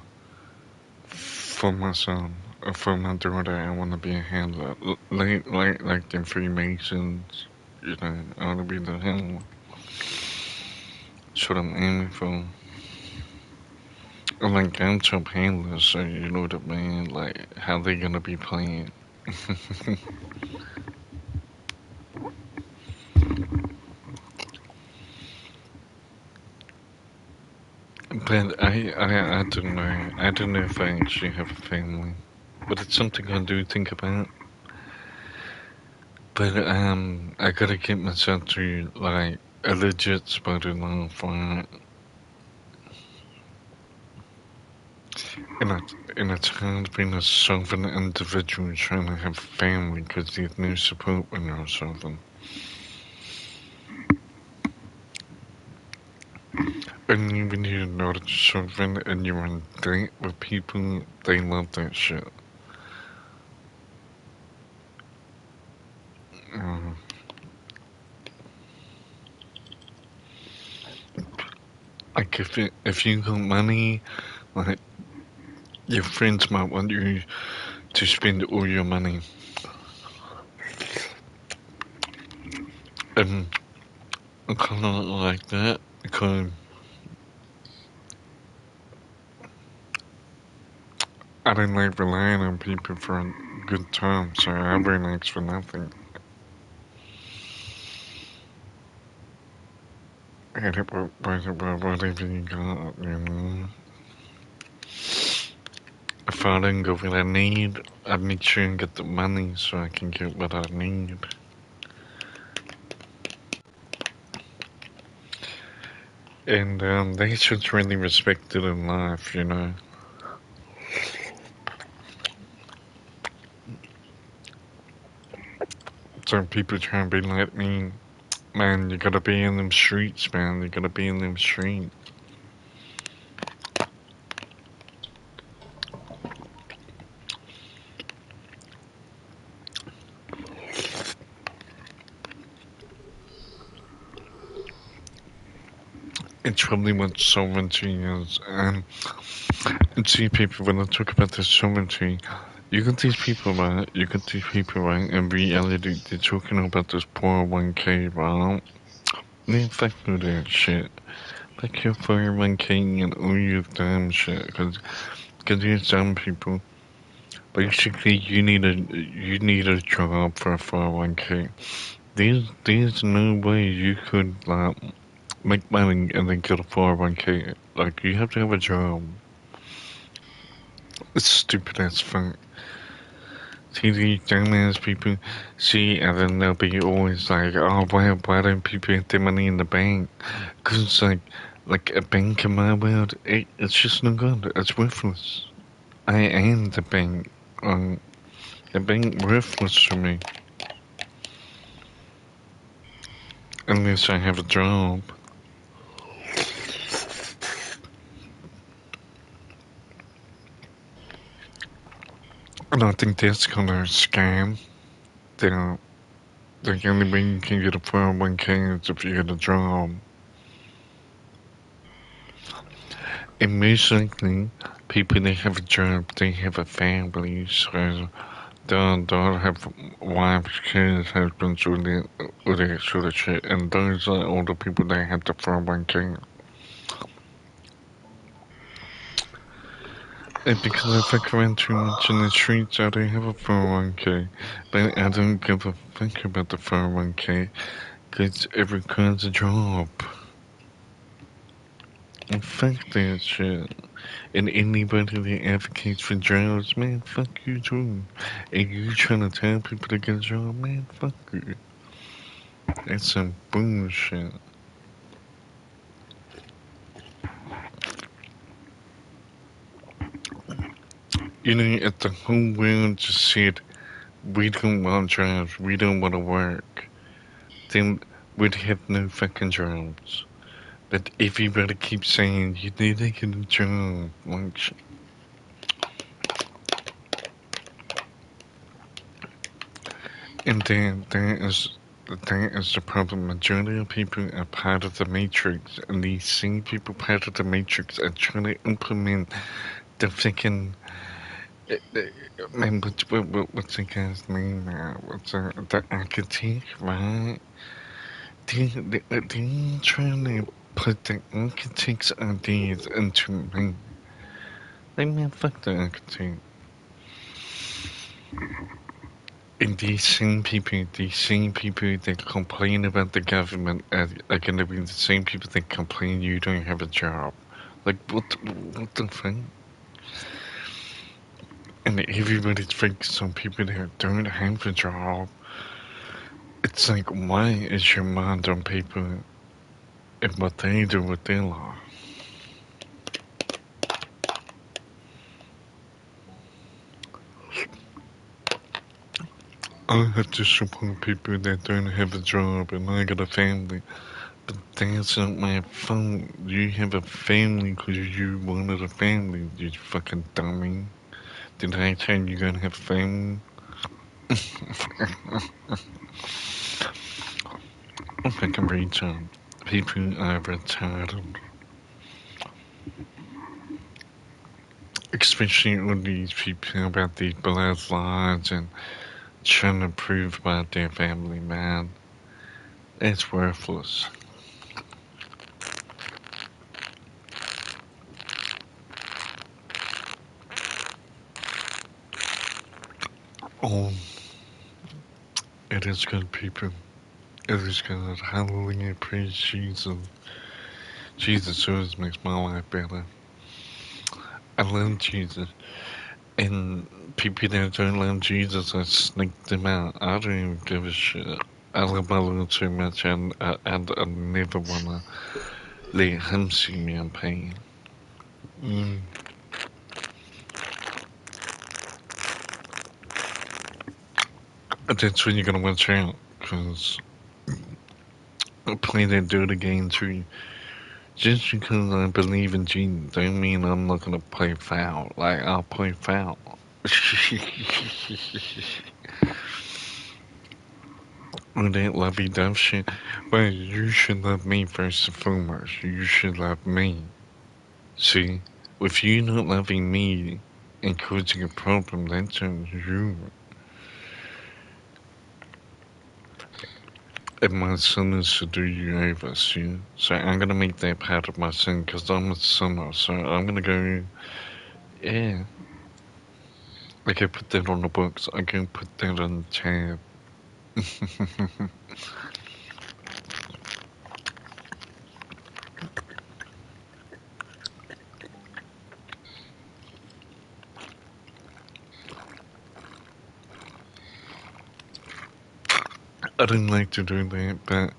for my son. For my daughter, I wanna be a handler. Like the Freemasons, you know, I wanna be the handler. That's what I'm aiming for. Like, I'm top handlers, so you know what I mean? Like, how they gonna be playing? But I don't know. I don't know if I actually have a family. But it's something I do think about. But I gotta get myself to like a legit spider-man fight. And it's hard being a southern individual trying to have family because you have no support when you're southern. And even you're not southern and you're on date with people, they love that shit. Uh, like if you got money, like your friends might want you to spend all your money. And I kind of like that because I don't like relying on people for a good time, so I relax for nothing. And whatever you got, you know. If I don't get what I need, I make sure and get the money so I can get what I need. And that's just really respected in life, you know. So people try and be like me, man, you gotta be in them streets, man, you gotta be in them streets. It's probably what sovereignty is, and see people, when I talk about this sovereignty, you got these people, right, in reality, they're talking about this 401k, right? Man, fuck all that shit. Fuck your 401k and all your damn shit, cause you're some people. Basically, you need a job for a 401k. There's no way you could like make money and then get a 401k. Like you have to have a job. It's stupid as fuck. See these dumbass people, see, and then they'll be always like, oh, why don't people have their money in the bank? Cause it's like a bank in my world, it's just no good. It's worthless. I am the bank. A bank worthless for me unless I have a job. And I think that's kind of a scam. The the only way you can get a 401k is if you get a job. And most likely, people that have a job, they have a family, so they'll have wives, kids, husbands, all that sort of shit. And those are all the people that have the 401k. And because I fuck around too much in the streets, I don't have a 401k. But I don't give a fuck about the 401k, because it requires a job. And fuck that shit. And anybody that advocates for jobs, man, fuck you too. And you trying to tell people to get a job, man, fuck you. That's some bullshit. You know, if the whole world just said, we don't want jobs, we don't want to work, then we'd have no fucking jobs. But everybody keeps saying, you need to get a job. Like, and then that is the problem. Majority of people are part of the matrix, and these same people part of the matrix are trying to implement the freaking man. What's the guy's name now? What's the architect, right? They're trying to put the architect's ideas into me. Like, man, fuck the architect. And these same people that complain about the government are gonna be the same people that complain you don't have a job. Like, what the fuck? And everybody thinks on people that don't have a job. It's like, why is your mind on people and what they do with their life? I have to support people that don't have a job and I got a family. But that's not my fault. You have a family because you wanted a family, you fucking dummy. Did I tell you gonna have a family? I'm fucking retard. People are retarded. Especially all these people about these bloodlines and trying to prove about their family, man. It's worthless. Oh, it is good, people. It is good. Hallelujah, praise Jesus. Jesus always makes my life better. I love Jesus. And people that don't love Jesus, I sneak them out. I don't even give a shit. I love my Lord so much, and I never wanna let Him see me in pain. Mm. But that's when you're gonna watch out, cause I play that dirty game too. Just because I believe in Jesus, don't mean I'm not gonna play foul. Like I'll play foul. Or that lovey-dove shit. Well, you should love me first and foremost. You should love me. See, with you not loving me and causing a problem, that's on you. And my sin is to do you over, see? So I'm gonna make that part of my sin because I'm a sinner. So I'm gonna go, yeah. I can put that on the books. I can put that on the tab. I didn't like to do that, but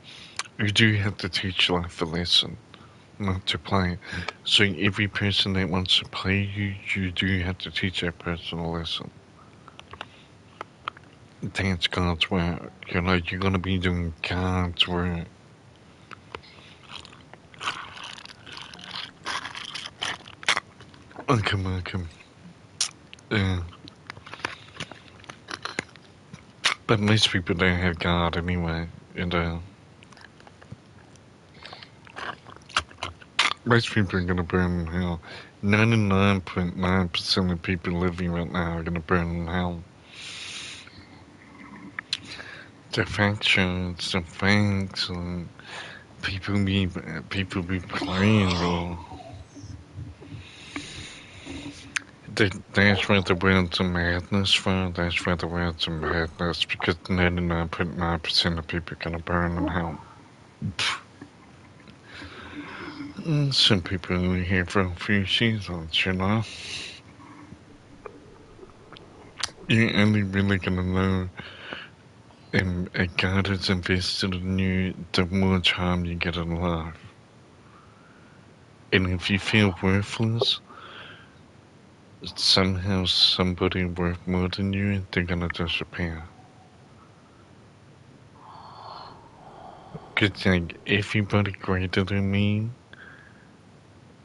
you do have to teach life a lesson, not to play. So every person that wants to play you, you do have to teach that person a lesson. That's God's work. You know, you're gonna be doing God's work. Welcome. Yeah. But most people don't have God anyway, and most people are gonna burn in hell. 99.9% of people living right now are gonna burn in hell. The factions, the facts, and people be playing, bro. That's where the world's of madness from. That's where the world's of madness, because 99.9% of people are gonna burn in hell. Some people only here for a few seasons, you know? You're only really gonna know a God is invested in you the more time you get in life. And if you feel worthless, somehow somebody worth more than you, they're gonna disappear. Cause like everybody greater than me,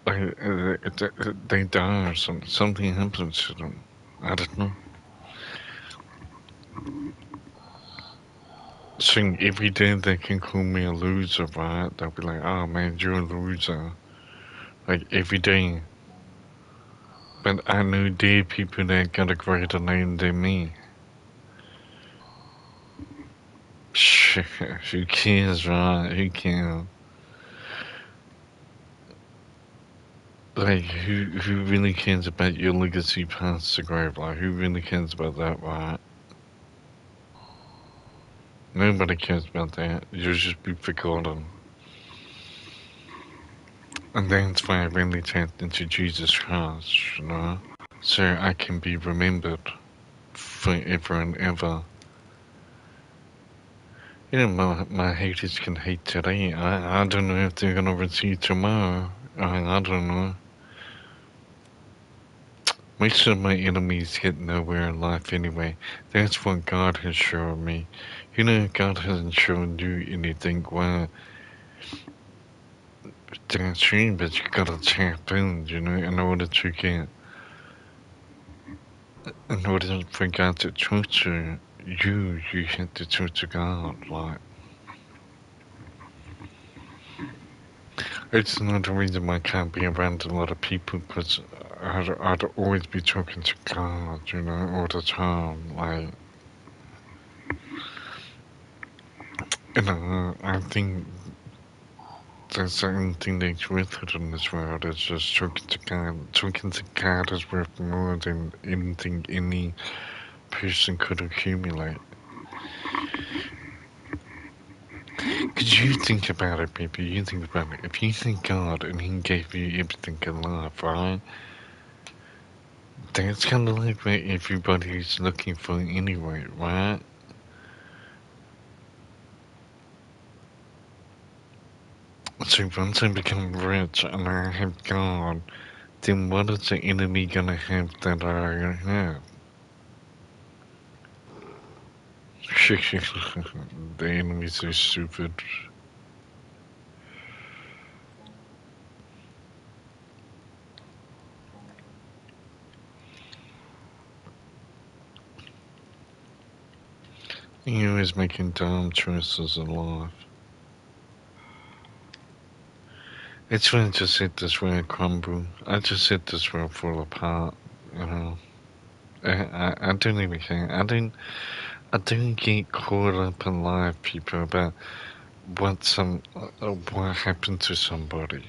they die or something happens to them. I don't know. So every day they can call me a loser, right? They'll be like, "Oh man, you're a loser." Like every day. But I know there are people that got a greater name than me. Shit, who cares, right? Who cares? Like, who really cares about your legacy past the grave? Like, who really cares about that, right? Nobody cares about that. You'll just be forgotten. And that's why I really tapped into Jesus Christ, you know? So I can be remembered forever and ever. You know, my haters can hate today. I don't know if they're gonna receive tomorrow. I don't know. Most of my enemies get nowhere in life anyway. That's what God has shown me. You know, God hasn't shown you anything. Well, that's true, but you gotta tap in, you know, in order for God to talk to you, you have to talk to God. Like, it's not the reason why I can't be around a lot of people, because I'd always be talking to God, you know, all the time. Like, you know, I think that's the only thing that's worth it in this world is just talking to God. Talking to God is worth more than anything any person could accumulate. Because you think about it, baby, you think about it. If you think God and He gave you everything in life, right? That's kind of like what everybody's looking for anyway, right? So once I become rich and I have God, then what is the enemy gonna have that I have? The enemy's so stupid. He always making dumb choices in life. It's when I just said this way I crumble. I just said this way I fall apart, you know. I don't even care. I don't get caught up in life, people, about what happened to somebody.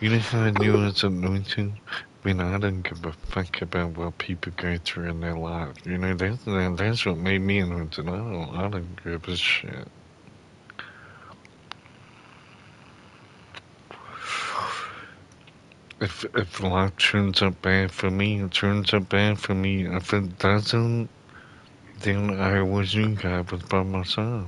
You know how I knew it's anointing? When I don't give a fuck about what people go through in their life. You know, that's what made me anointed. I don't give a shit. If life turns out bad for me, it turns out bad for me. If it doesn't, then I was you guys was by myself.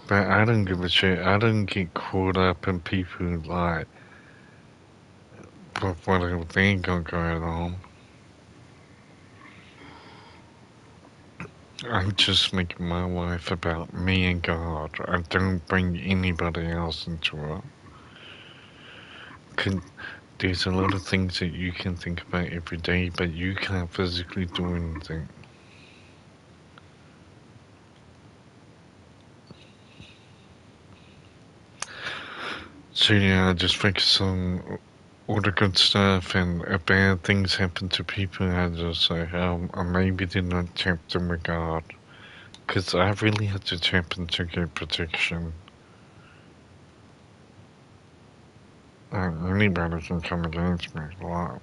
But I don't give a shit. I don't get caught up in people like with whatever they got going on. I just make my life about me and God. I don't bring anybody else into it. There's a lot of things that you can think about every day, but you can't physically do anything. So yeah, I just focus on all the good stuff, and if bad things happen to people, I just say, I maybe did not tap them with God. Because I really had to tap into get protection. Anybody can come against me. Wow.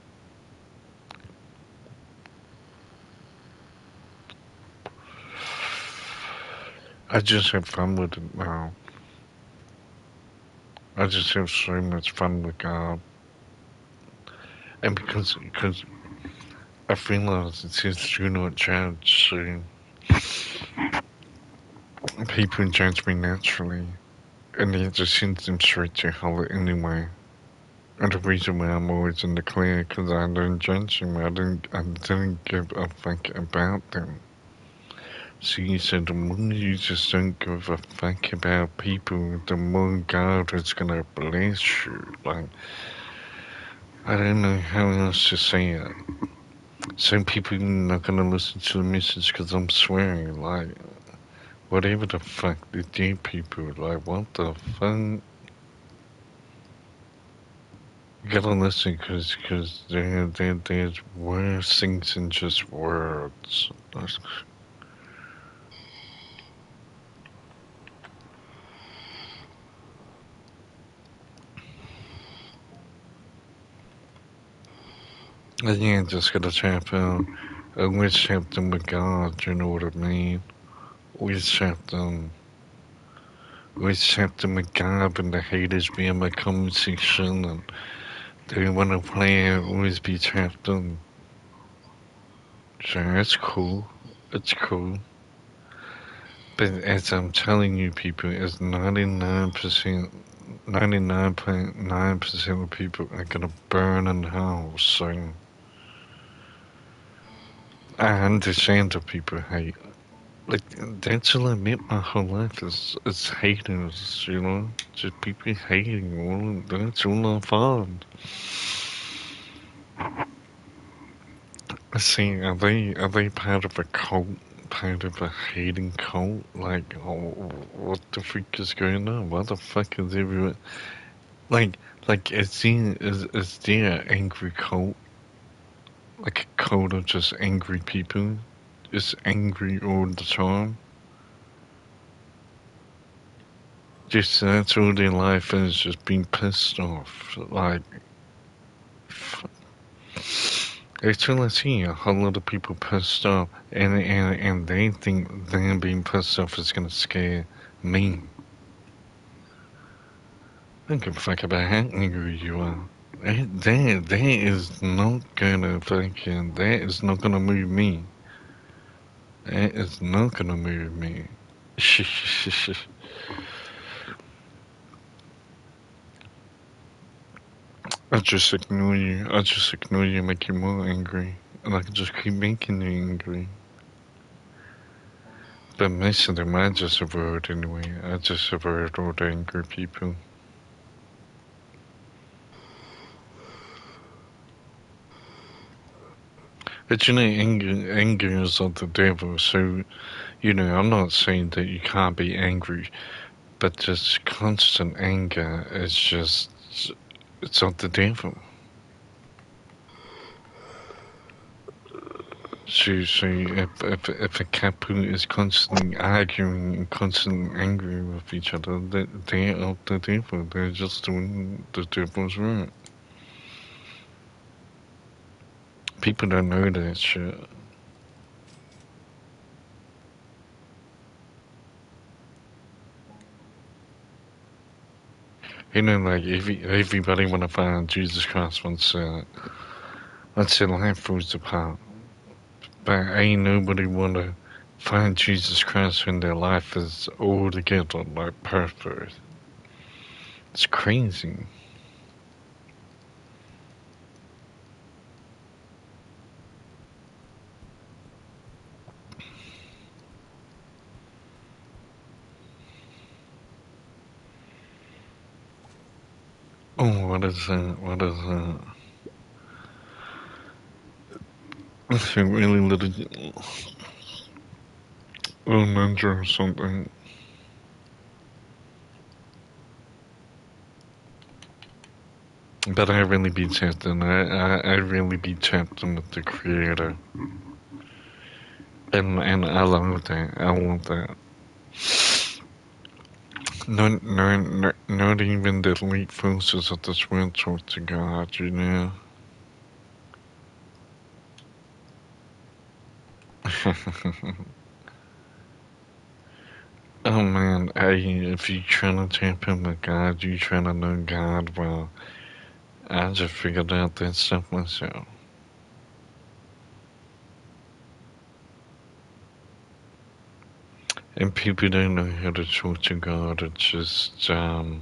I just have fun with it now. I just have so much fun with God. And because I've realized it says do not judge, so people judge me naturally. And it just sends them straight to hell anyway. And the reason why I'm always in the clear, because I don't judge them. I don't give a fuck about them. So you said the more you just don't give a fuck about people, the more God is gonna bless you. Like, I don't know how else to say it. Some people are not gonna listen to the message because I'm swearing. Like, whatever the fuck they do, people. Like, what the fuck? You gotta listen because there's worse things than just words. And yeah, just gotta tap out. Always have them with God, you know what I mean? Always have them. Always have them with God when the haters be in my comment section and they want to play it, always be trapped them. So that's cool. It's cool. But as I'm telling you people, as 99.9% of people are gonna burn in hell, so I understand that people hate. Like, that's all I meant my whole life is haters, you know? Just people hating, all that's all I found. See, are they part of a cult? Part of a hating cult? Like, oh, what the freak is going on? What the fuck is everyone like? Like, is there an angry cult? Like a cult of just angry people? Just angry all the time? Just that's all their life is, just being pissed off. Like, it's all I see, a whole lot of people pissed off, and they think them being pissed off is gonna scare me. I don't give a fuck about how angry you are. That is not gonna fucking, that is not gonna move me. That is not gonna move me. I just ignore you. I just ignore you, make you more angry. And I can just keep making you angry. But most of them I just avoid anyway. I just avoid all the angry people. But you know, anger is of the devil, so, you know, I'm not saying that you can't be angry, but just constant anger is just, it's of the devil. So if a couple is constantly arguing and constantly angry with each other, they're of the devil. They're just doing the devil's work. People don't know that shit. You know, like everybody wanna find Jesus Christ once their life falls apart. But ain't nobody wanna find Jesus Christ when their life is all together like perfect. It's crazy. Oh, what is that? What is that? I think really little ninja or something. But I really be tempted. I really be tempted with the creator. And I love that. I want that. Not even the elite forces of this world talk to God, you know? Oh man, if you trying to tap in with God, you trying to know God, well, I just figured out that stuff myself. And people don't know how to talk to God, it's just, well,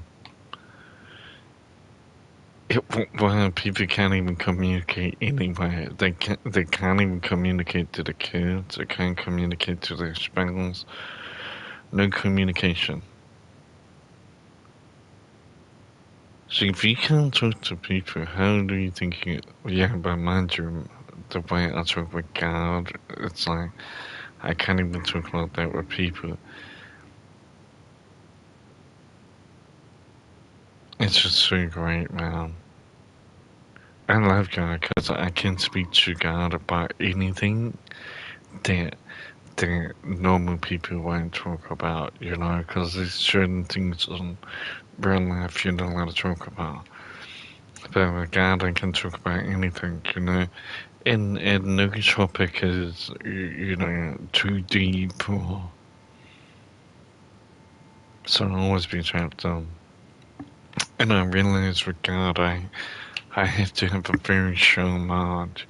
people can't even communicate anyway. They can't even communicate to the kids. They can't communicate to their spouse. No communication. So if you can't talk to people, how do you think you? Yeah, but mind you, the way I talk with God, it's like I can't even talk like that with people. It's just so great, man. I love God because I can speak to God about anything that normal people won't talk about, you know, because there's certain things in real life you're not allowed to talk about. But with God, I can talk about anything, you know. and no topic is, too deep or so I'll always be trapped on. And I realize with God, I have to have a very show mind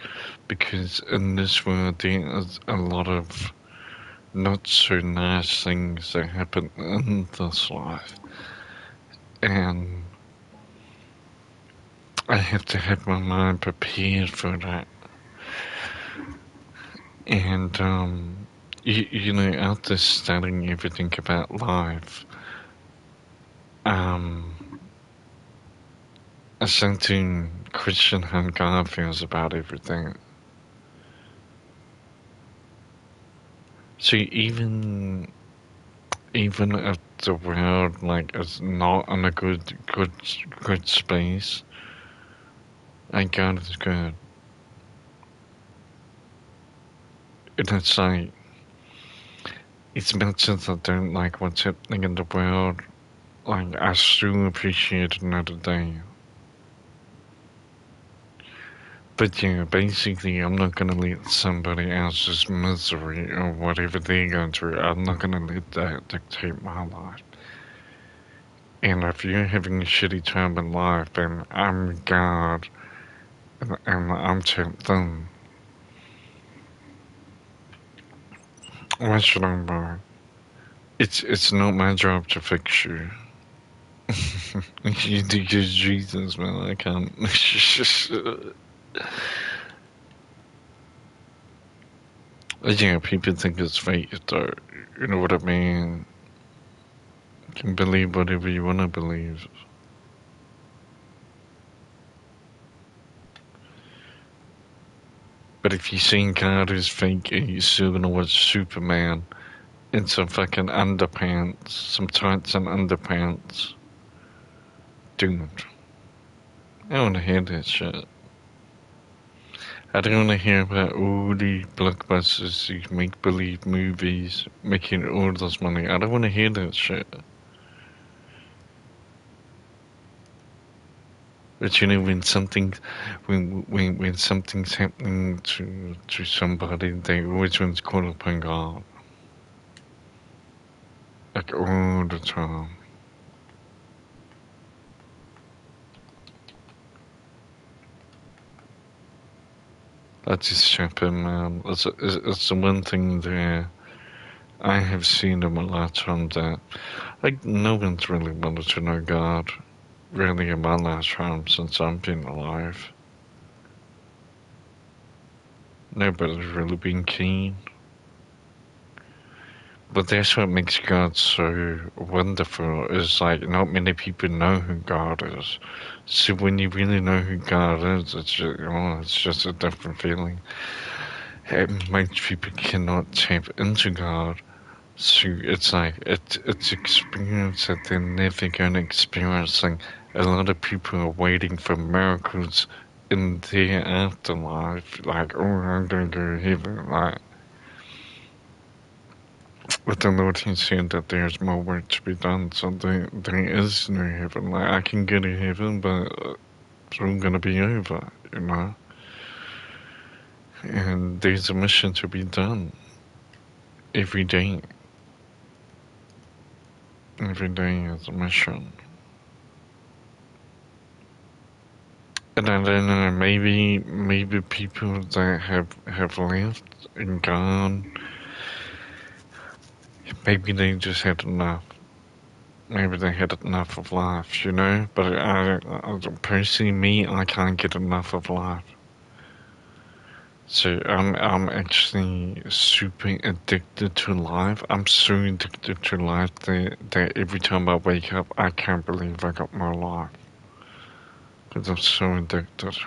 because in this world there is a lot of not so nice things that happen in this life, and I have to have my mind prepared for that. And after studying everything about life, I started to question how God feels about everything. So even if the world is not in a good space, and God is good. And it's like, as much as I don't like what's happening in the world, I still appreciate another day. But yeah, basically, I'm not gonna let somebody else's misery or whatever they're going through, I'm not gonna let that dictate my life. And if you're having a shitty time in life, and I'm God, and I'm tapped in, why should I worry? It's not my job to fix you. You do use Jesus, man. I can't. Yeah, people think it's fake, though. You know what I mean? You can believe whatever you want to believe. But if you think God is fake, you're still gonna watch Superman in some fucking underpants, some tights and underpants. Dude, I don't wanna hear that shit. I don't wanna hear about all the blockbusters, these make-believe movies, making all this money. I don't wanna hear that shit. But when when something's happening to somebody, they always want to call upon God. Like all the time. That just happened, man. It's the one thing that I have seen in my lifetime that, no one's really wanted to know God, really, in my lifetime since I've been alive. Nobody's really been keen. But that's what makes God so wonderful, is not many people know who God is. So when you really know who God is, it's just a different feeling. And most people cannot tap into God. So it's it's experience that they're never going to experience. A lot of people are waiting for miracles in their afterlife. I'm going to go to heaven. But the Lord has said that there's more work to be done, so there is no heaven. I can get to heaven, but it's all going to be over, And there's a mission to be done every day. Every day is a mission. And I don't know, maybe people that have left and gone, maybe they just had enough. Maybe they had enough of life, But personally, me, I can't get enough of life. So I'm actually super addicted to life. I'm so addicted to life that every time I wake up, I can't believe I got more life. Because I'm so addicted.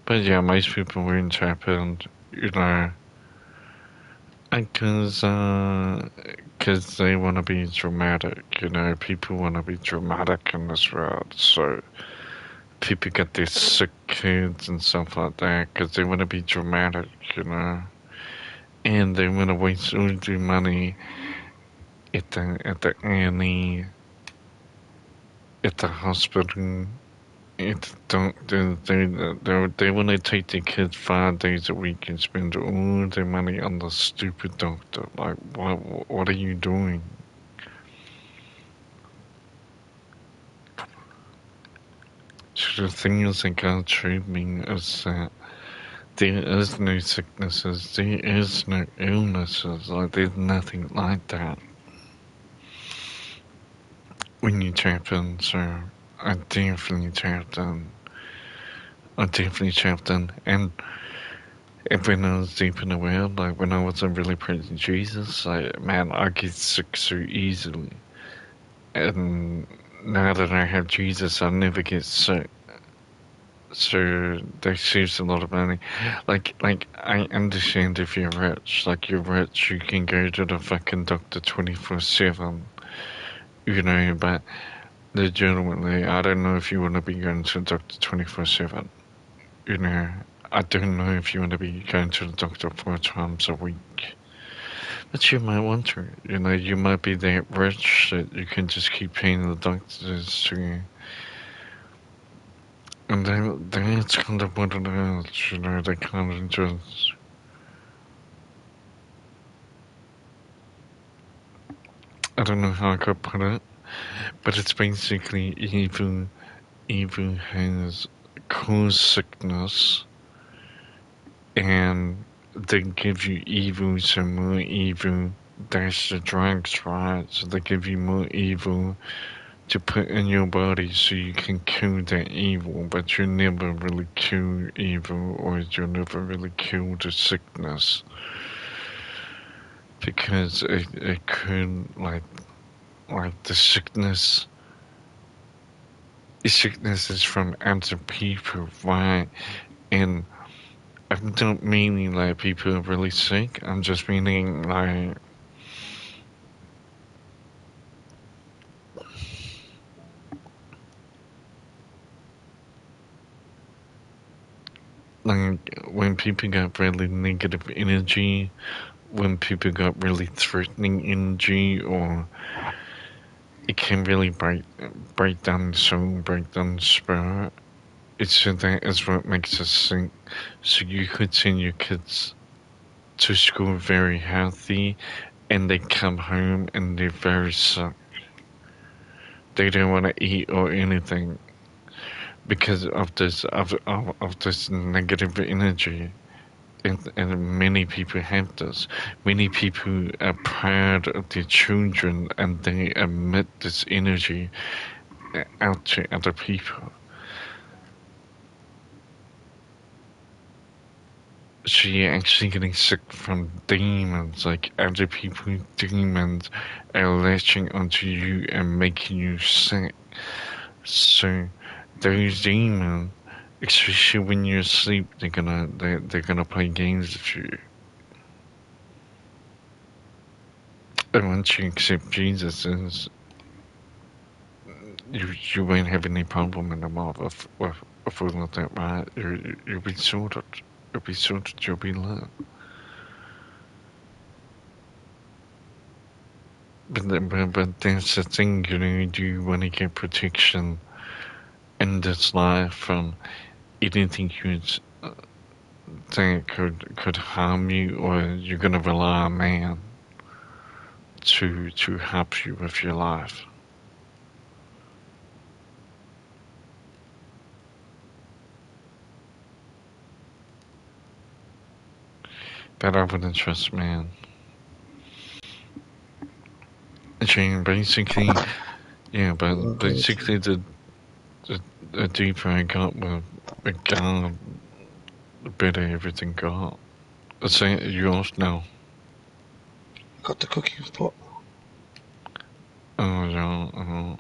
But yeah, most people won't tap in, because they want to be dramatic, People want to be dramatic in this world, so people get these sick kids and stuff like that because they want to be dramatic, And they want to waste all their money at the A&E, at the hospital. It don't they want to take their kids 5 days a week and spend all their money on the stupid doctor. Like, what are you doing? So the thing is that God showed me is that there is no sicknesses, there is no illnesses, like there's nothing like that when you tap in. So I definitely tapped in. And when I was deep in the world, like when I wasn't really praising Jesus, I get sick so easily. And now that I have Jesus, I never get sick. So that saves a lot of money. Like I understand if you're rich, like you're rich, you can go to the fucking doctor 24/7, but legitimately, I don't know if you want to be going to the doctor 24/7, I don't know if you want to be going to the doctor 4 times a week. But you might want to, you might be that rich that you can just keep paying the doctors to. And that's kind of what it is, they kind of just. I don't know how I could put it, but it's basically evil has caused sickness, and they give you evil, some more evil. That's the drugs, right? So they give you more evil to put in your body so you can kill that evil, but you never really kill evil, or you never really kill the sickness. Because it could, like the sickness is from other people, right? And I don't mean like people are really sick, I'm just meaning like when people got really negative energy, when people got really threatening energy, or it can really break down the soul, break down the spirit. That is what makes us sick. So you could send your kids to school very healthy, and they come home and they're very sick. They don't want to eat or anything because of this negative energy. And many people have this. Many people are proud of their children, and they emit this energy out to other people. So you're actually getting sick from demons, like other people's demons are latching onto you and making you sick. So those demons, especially when you're asleep, they're gonna play games with you. And once you accept Jesus, you won't have any problem in the world of all of that, right? You'll be sorted. You'll be sorted. You'll be lit. But that's the thing, do you want to get protection in this life from anything that could harm you, or you're gonna rely on man to help you with your life? But I wouldn't trust man. Shane, basically, yeah, but basically the deeper I got with God, the better everything got. So yours now. Got the cooking pot. Oh yeah.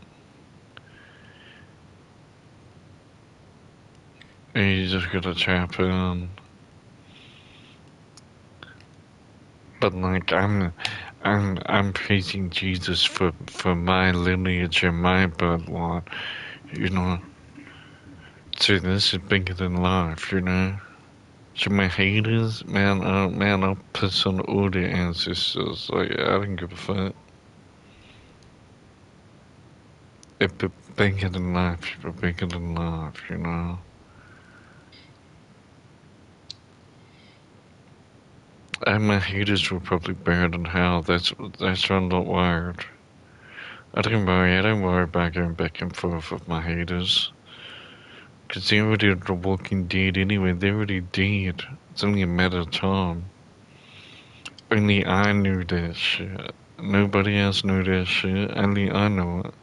You just gotta tap in. But like I'm praising Jesus for my lineage and my bloodline, you know. So this is bigger than life, So my haters, man, I'll piss on all the ancestors. Like, I don't give a fuck. bigger than life, people bigger than life, you know. And my haters were probably buried in hell. That's why I'm not worried. I don't worry about going back and forth with my haters. Because they already are the walking dead anyway. They're already dead. It's only a matter of time. Only I knew that shit. Nobody else knew that shit. Only I know it.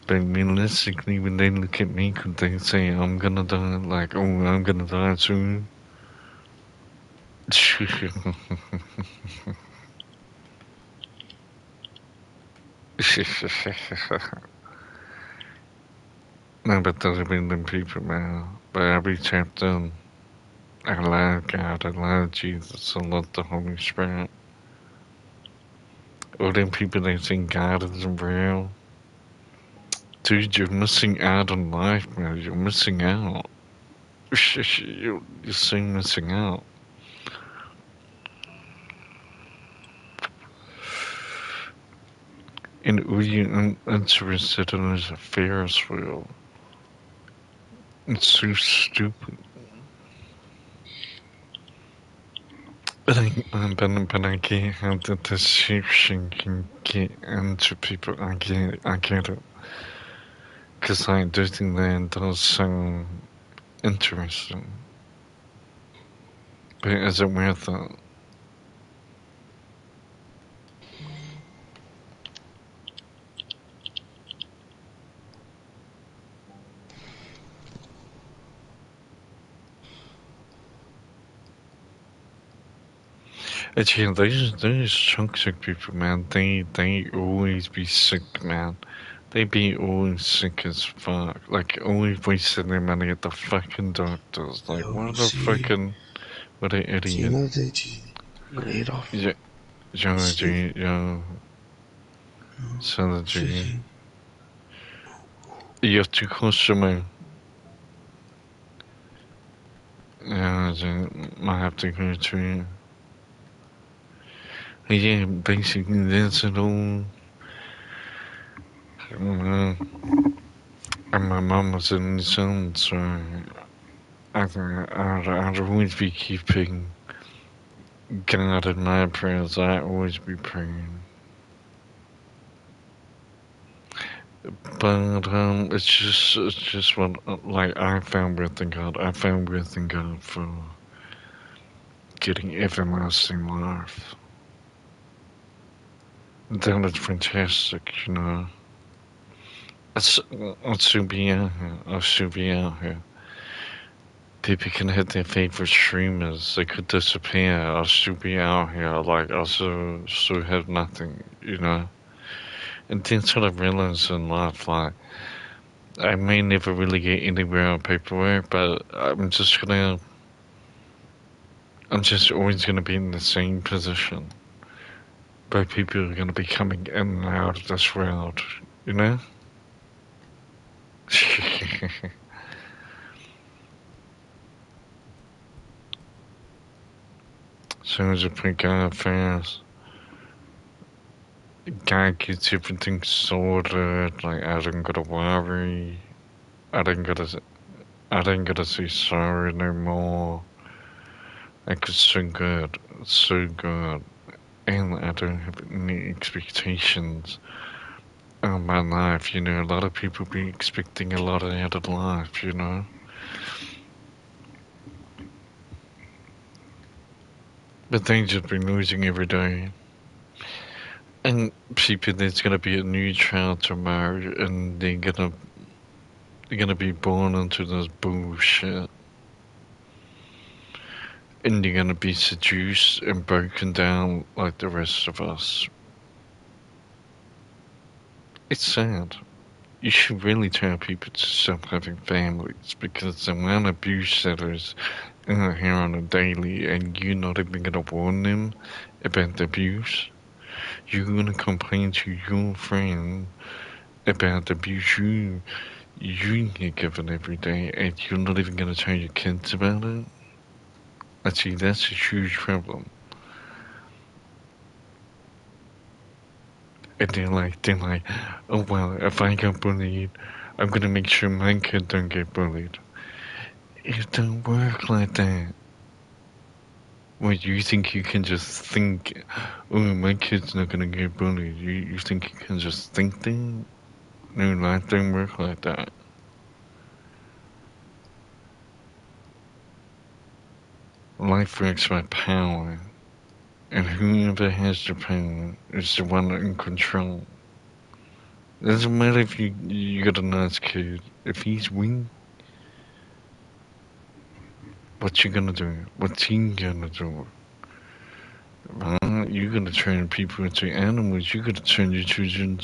But realistically, when they look at me, could they say I'm gonna die? Like, oh, I'm gonna die soon? No, but there's been them people, man. But every chapter, I love God, I love Jesus, I love the Holy Spirit. All them people that think God isn't real. Dude, you're missing out on life, man. You're missing out. You're so missing out. And all you're interested in is a Ferris wheel. It's so stupid. But I get how the deception can get into people. I get it. Because like Disneyland does sound interesting. But is it worth it? It's, yeah, those toxic people, man, they always be sick, man. They be always sick as fuck. Like, always wasting their money at the fucking doctors. Like, Yo, what a see, fucking, what an see idiot. another day, G. I'm gonna head off. Yeah, yo, Sleep. G, yo, son G. Sleeping. You're too close to me. Yeah, G, might have to go to. Yeah, basically, that's it all. And my mum was in New Zealand, so I'd always be keeping God in my prayers. I'd always be praying. But it's just what like I found with God. I found with God for getting everlasting life. That is fantastic, you know. I'll still be out here. I'll still be out here. People can hit their favorite streamers. They could disappear. I'll still be out here. Like I'll still have nothing, you know. And that's what I realized in life. Like I may never really get anywhere on paperwork, but I'm just always gonna be in the same position. But people are gonna be coming in and out of this world, you know. Soon as I pick up fast, God gets everything sorted. Like I don't gotta worry. I don't gotta. I don't gotta say sorry no more. Like it's so good, it's so good, and I don't have any expectations of my life. You know, a lot of people be expecting a lot out of life. You know, but they just be losing every day. And people, there's gonna be a new child tomorrow, and they're gonna be born into this bullshit, and they're gonna be seduced and broken down like the rest of us. It's sad. You should really tell people to stop having families because the amount of abuse that is in here on a daily, and you're not even gonna warn them about the abuse. You're gonna complain to your friend about the abuse you get given every day, and you're not even gonna tell your kids about it. I see that's a huge problem. And they're like, oh well, if I get bullied, I'm gonna make sure my kid don't get bullied. It don't work like that. What, you think you can just think, oh, my kid's not gonna get bullied? You think you can just think that? No, life don't work like that. Life works by power, and whoever has the power is the one in control. It doesn't matter if you got a nice kid. If he's weak, what you gonna do? What's he gonna do? You're gonna turn people into animals. You're gonna turn your children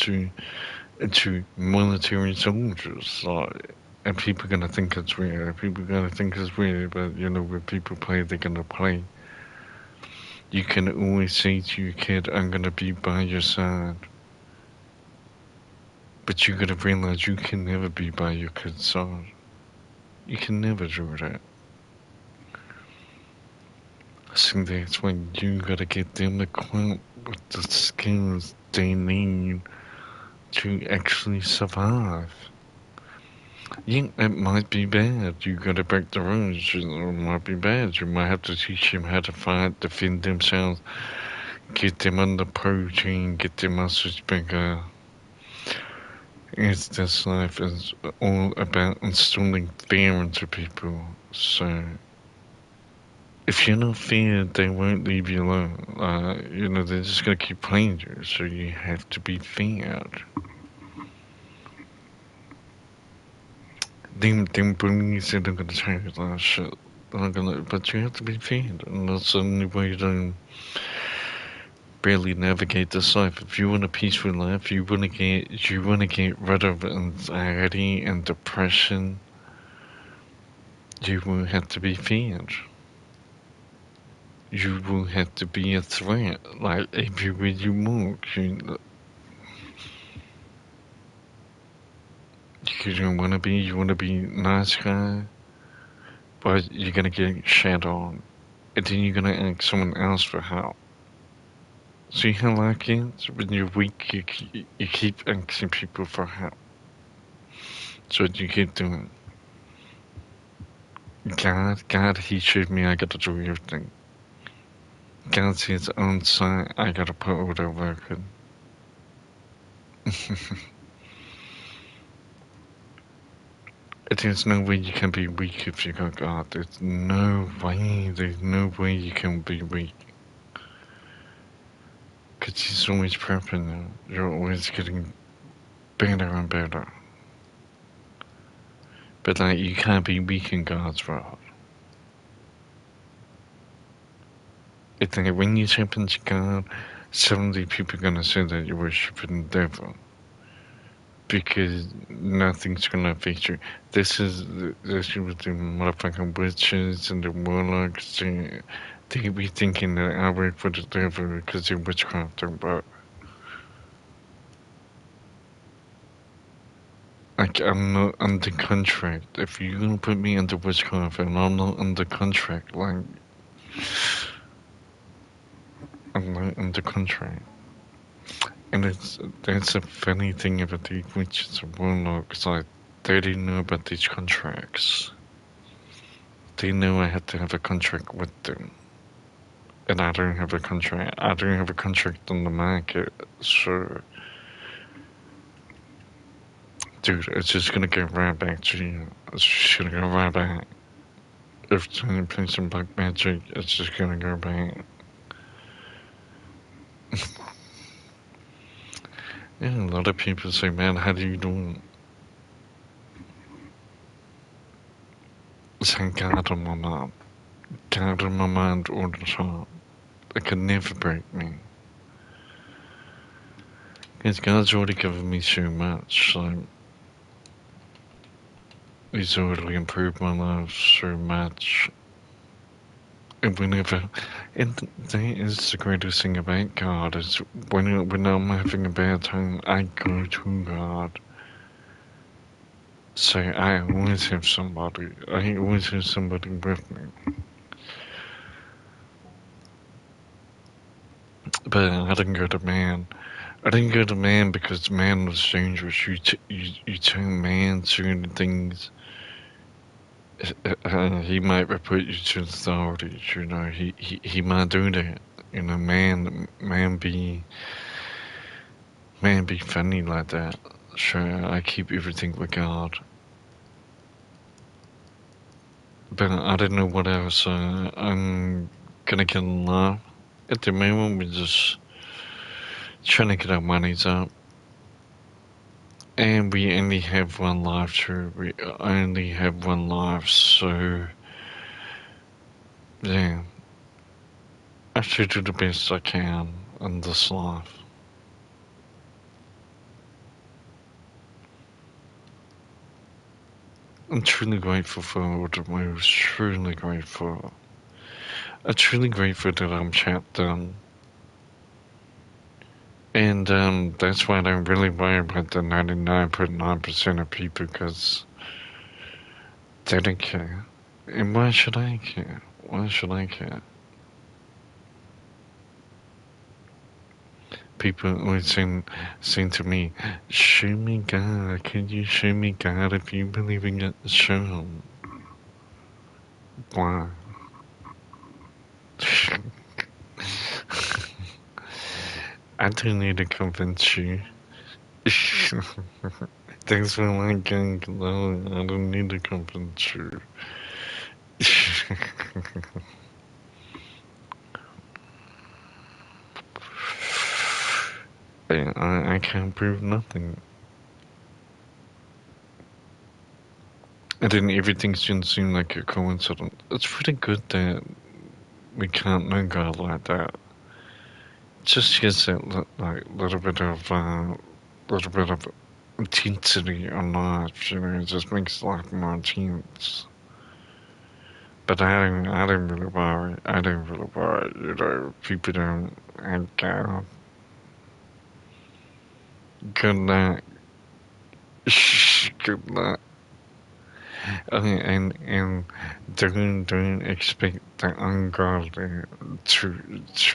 into military soldiers. And people are gonna think it's weird. People are gonna think it's weird, but you know, when people play, they're gonna play. You can always say to your kid, I'm gonna be by your side. But you gotta realize you can never be by your kid's side. You can never do that. So that's when you gotta get them equipped with the skills they need to actually survive. Yeah, it might be bad. You gotta break the rules. It might be bad. You might have to teach them how to fight, defend themselves, get them on the protein, get their muscles bigger. This life is all about installing fear into people. So if you're not feared, they won't leave you alone. You know, they're just gonna keep playing you. So you have to be feared. Them bullies are not gonna change that shit. They're not gonna, but you have to be feared, and that's the only way to barely navigate this life. If you want a peaceful life, you wanna get rid of anxiety and depression. You will have to be feared. You will have to be a threat, like everywhere you walk. You don't want to be. You want to be nice guy, but you're gonna get shat on, and then you're gonna ask someone else for help. See how life is? When you're weak, you keep asking people for help. So what you keep doing. God, He showed me I gotta do everything. God sees on site, I gotta put all that work in. There's no way you can be weak if you got God. There's no way you can be weak. Because He's always prepping you. You're always getting better and better. But like, you can't be weak in God's world. It's like when you step into God, suddenly people are gonna say that you're worshiping the devil. Because nothing's gonna affect you. This is with the motherfucking witches and the warlocks. They be thinking that I work for the devil because they're witchcrafting, but like, I'm not under contract. If you're gonna put me under witchcraft and I'm not under contract, like, I'm not under contract. And that's a funny thing about the witches and warlocks, like, they didn't know about these contracts. They know I had to have a contract with them. And I don't have a contract. I don't have a contract on the market, so dude, it's just gonna go right back to you. It's just gonna go right back. If Tony plays some black magic, it's just gonna go back. Yeah, a lot of people say, man, how do you do it? Saying God on my mind. God on my mind all the time. It can never break me. Because God's already given me so much, so He's already improved my life so much. And whenever, and that is the greatest thing about God, is when I'm having a bad time, I go to God. So I always have somebody. I always have somebody with me. But I don't go to man. I didn't go to man because man was dangerous. You tell man certain things, he might report you to the authorities. You know, he might do that. You know, man be funny like that. Sure, I keep everything with God. But I don't know what else I'm gonna get in life. At the moment, we're just trying to get our monies up. And we only have one life, too. We only have one life, so yeah. I should do the best I can in this life. I'm truly grateful for all the moves, truly grateful. I'm truly grateful that I'm chapped in. And that's why I don't really worry about the 99.9% of people, because they don't care. And why should I care? Why should I care? People always saying to me, show me God, can you show me God if you believe in it? Show him. Why? I don't need to convince you. Thanks for liking. No, I don't need to convince you. I can't prove nothing. And then everything's gonna seem like a coincidence. It's pretty good that we can't know God like that. Just gives that little bit of intensity on life, you know. It just makes life more intense. But I don't really worry. I don't really worry. You know, people don't. And good night. Good night. And don't expect the ungodly to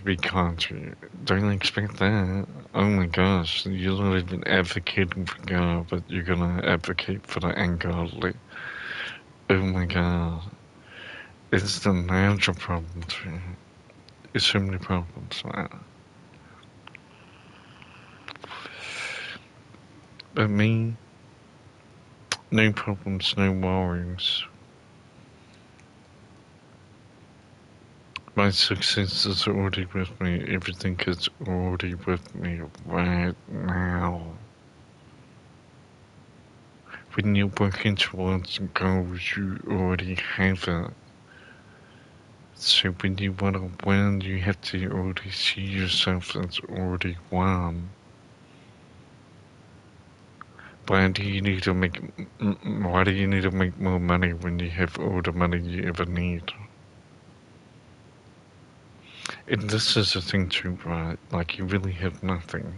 be kind to you. Don't expect that. Oh my gosh, you're not even advocating for God, but you're gonna advocate for the ungodly. Oh my god, it's the major problem too. There's so many problems, man. But me, no problems, no worries. My success is already with me. Everything is already with me right now. When you're working towards goals, you already have it. So when you want to win, you have to already see yourself as already won. Why do you need to make more money when you have all the money you ever need? And this is the thing too, right? Like, you really have nothing.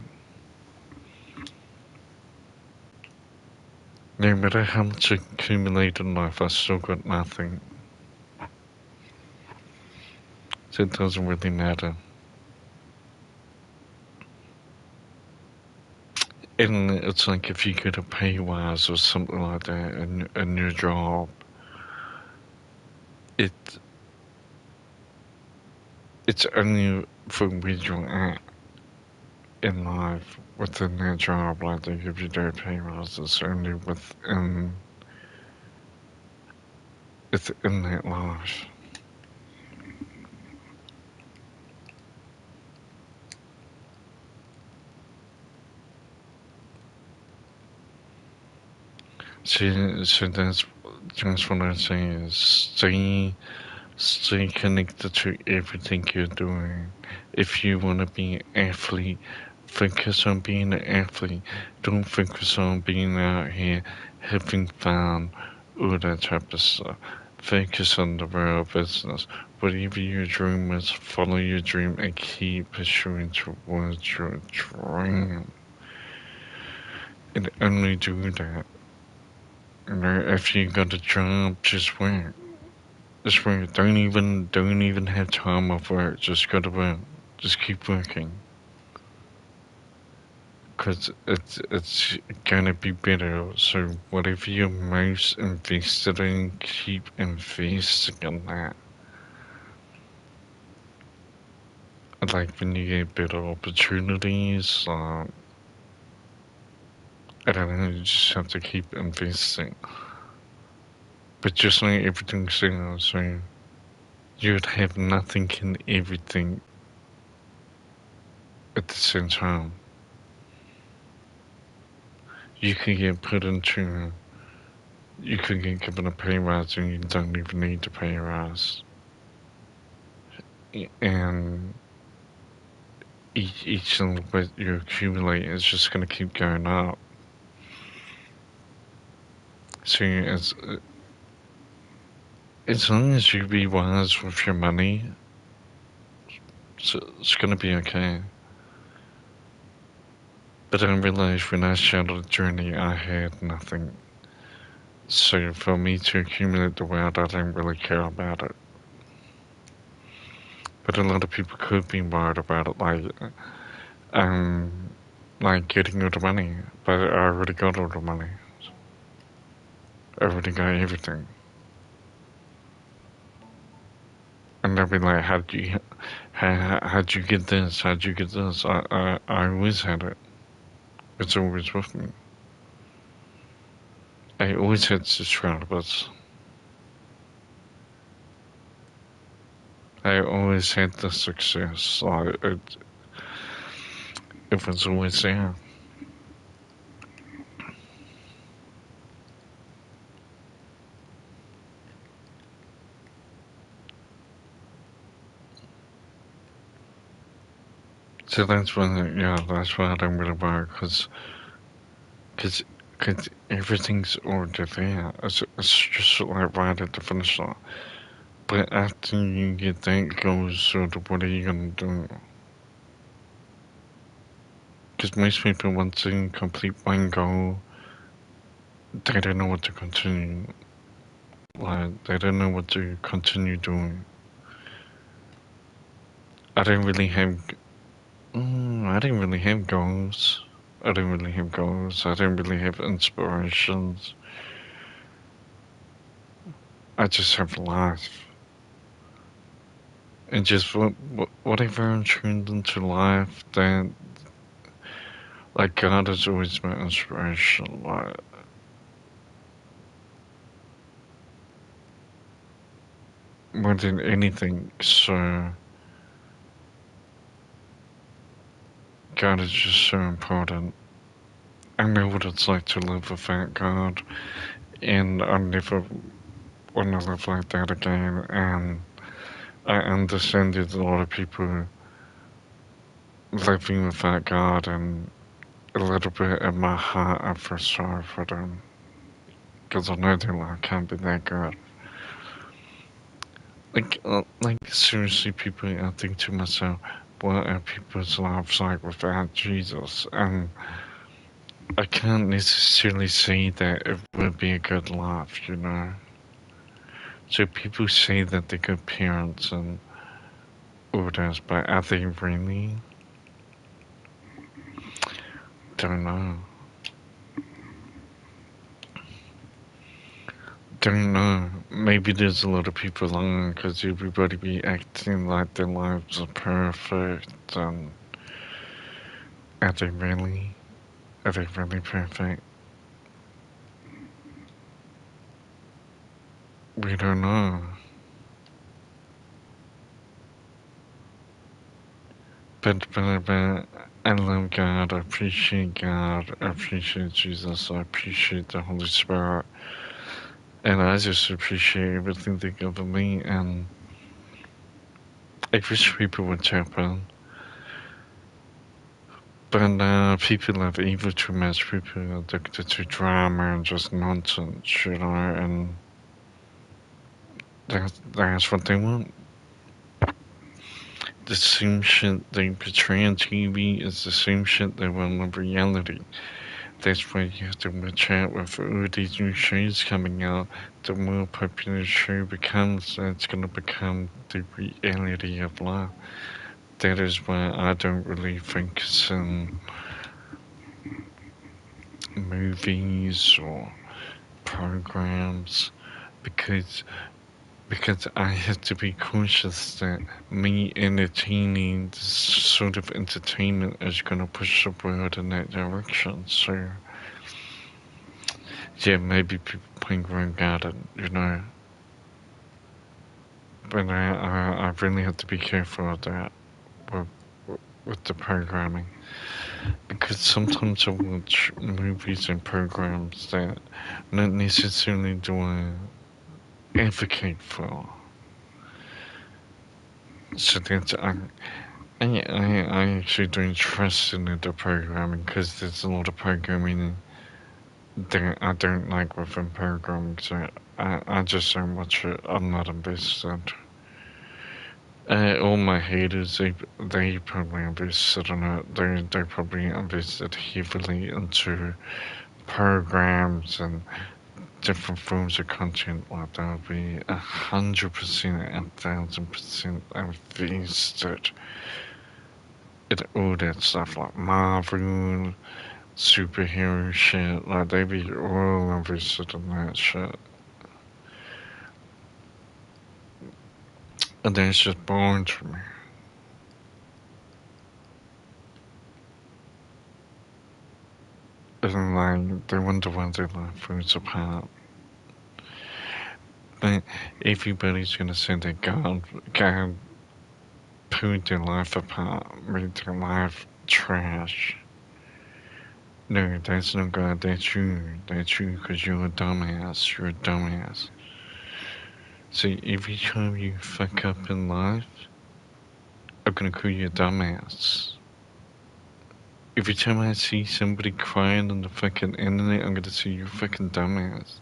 No matter how much I accumulate in life, I still got nothing. So it doesn't really matter. And it's like if you get a pay rise or something like that in your job, it's only for where you're at in life within that job. Like, they give you their pay rise, it's only within that life. So that's what I'm saying is stay connected to everything you're doing. If you want to be an athlete, focus on being an athlete. Don't focus on being out here having fun, all that type of stuff. Focus on the real business. Whatever your dream is, follow your dream and keep pursuing towards your dream. And only do that. You know, if you got a job, just work. Just work. Don't even have time off work. Just go to work. Just keep working. because it's gonna be better. So whatever you're most invested in, keep investing in that. Like when you get better opportunities, I don't know, you just have to keep investing. But just like everything else, so you'd have nothing and everything at the same time. You can get put into, you can get given a pay rise and you don't even need to pay a rise. And each little bit you accumulate is just going to keep going up. So as long as you be wise with your money, it's going to be okay. But I realized when I started the journey, I had nothing. So for me to accumulate the wealth, I didn't really care about it. But a lot of people could be worried about it, like getting all the money. But I already got all the money. I already got everything. And they'll be like, how'd you get this? How'd you get this? I always had it. It's always with me. I always had subscribers. I always had the success. It was always there. So that's why I don't really worry, because everything's already there. It's just like right at the finish line. But after you get that goal sorted, what are you gonna do? Because most people want to complete one goal, they don't know what to continue. Like, they don't know what to continue doing. I didn't really have goals. I didn't really have goals. I didn't really have inspirations. I just have life. And just whatever I'm tuned into life, then, like, God is always my inspiration. Like, more than anything, so God is just so important. I know what it's like to live without God, and I never want to live like that again. And I understand there's a lot of people living without God, and a little bit in my heart I feel sorry for them, because I know their life can't be that good. Like seriously, people, I think to myself, what are people's lives like without Jesus? And I can't necessarily say that it would be a good life, you know? So people say that they're good parents and all this, but are they really? Don't know. Don't know. Maybe there's a lot of people lying because everybody be acting like their lives are perfect, and are they really? Are they really perfect? We don't know. But I love God, I appreciate God, I appreciate Jesus, I appreciate the Holy Spirit, and I just appreciate everything they give me, and I wish people would tap in. But people have evil too much, people are addicted to drama and just nonsense, you know, and that's what they want. The same shit they portray on TV is the same shit they want in reality. That's why you have to watch out with all these new shows coming out. The more popular the show becomes, that's going to become the reality of life. That is why I don't really think it's movies or programs because I have to be cautious that me entertaining this sort of entertainment is going to push the world in that direction. So, yeah, maybe people playing Rogue Garden, but I really have to be careful of that with, with the programming. Because sometimes I watch movies and programs that not necessarily do I advocate for. So that's I actually don't trust in the programming because there's a lot of programming that I don't like within programming. So I just don't watch it. I'm not invested. All my haters, they probably invested in it. They probably invested heavily into programs and different forms of content. Like that would be 100%, 1,000% invested in all that stuff, like Marvel, superhero shit. Like they be all invested in that shit. And that's just boring to me. And like, they wonder why their life falls apart. But everybody's gonna say that God pulled their life apart, made their life trash. No, that's not God, that's you. That's you because you're a dumbass. You're a dumbass. See, every time you fuck up in life, I'm gonna call you a dumbass. Every time I see somebody crying on the fucking internet, I'm gonna say you're fucking dumbass.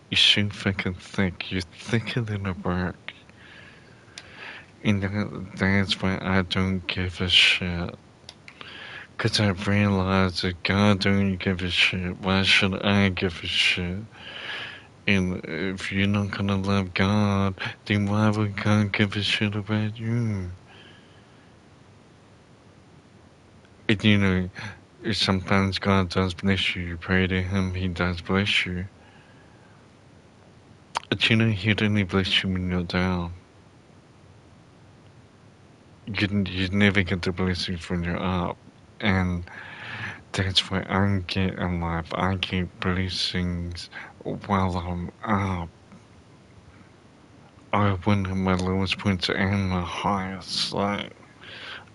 You're so fucking thick. You're thicker than a brick. And that's why I don't give a shit. Cause I realize that God don't give a shit. Why should I give a shit? And if you're not gonna love God, then why would God give a shit about you? And sometimes God does bless you. You pray to Him, He does bless you. But He'd only bless you when you're down. You'd never get the blessings when you're up. And that's what I get in life. I get blessings while I'm up. I win at my lowest points and my highest. Like,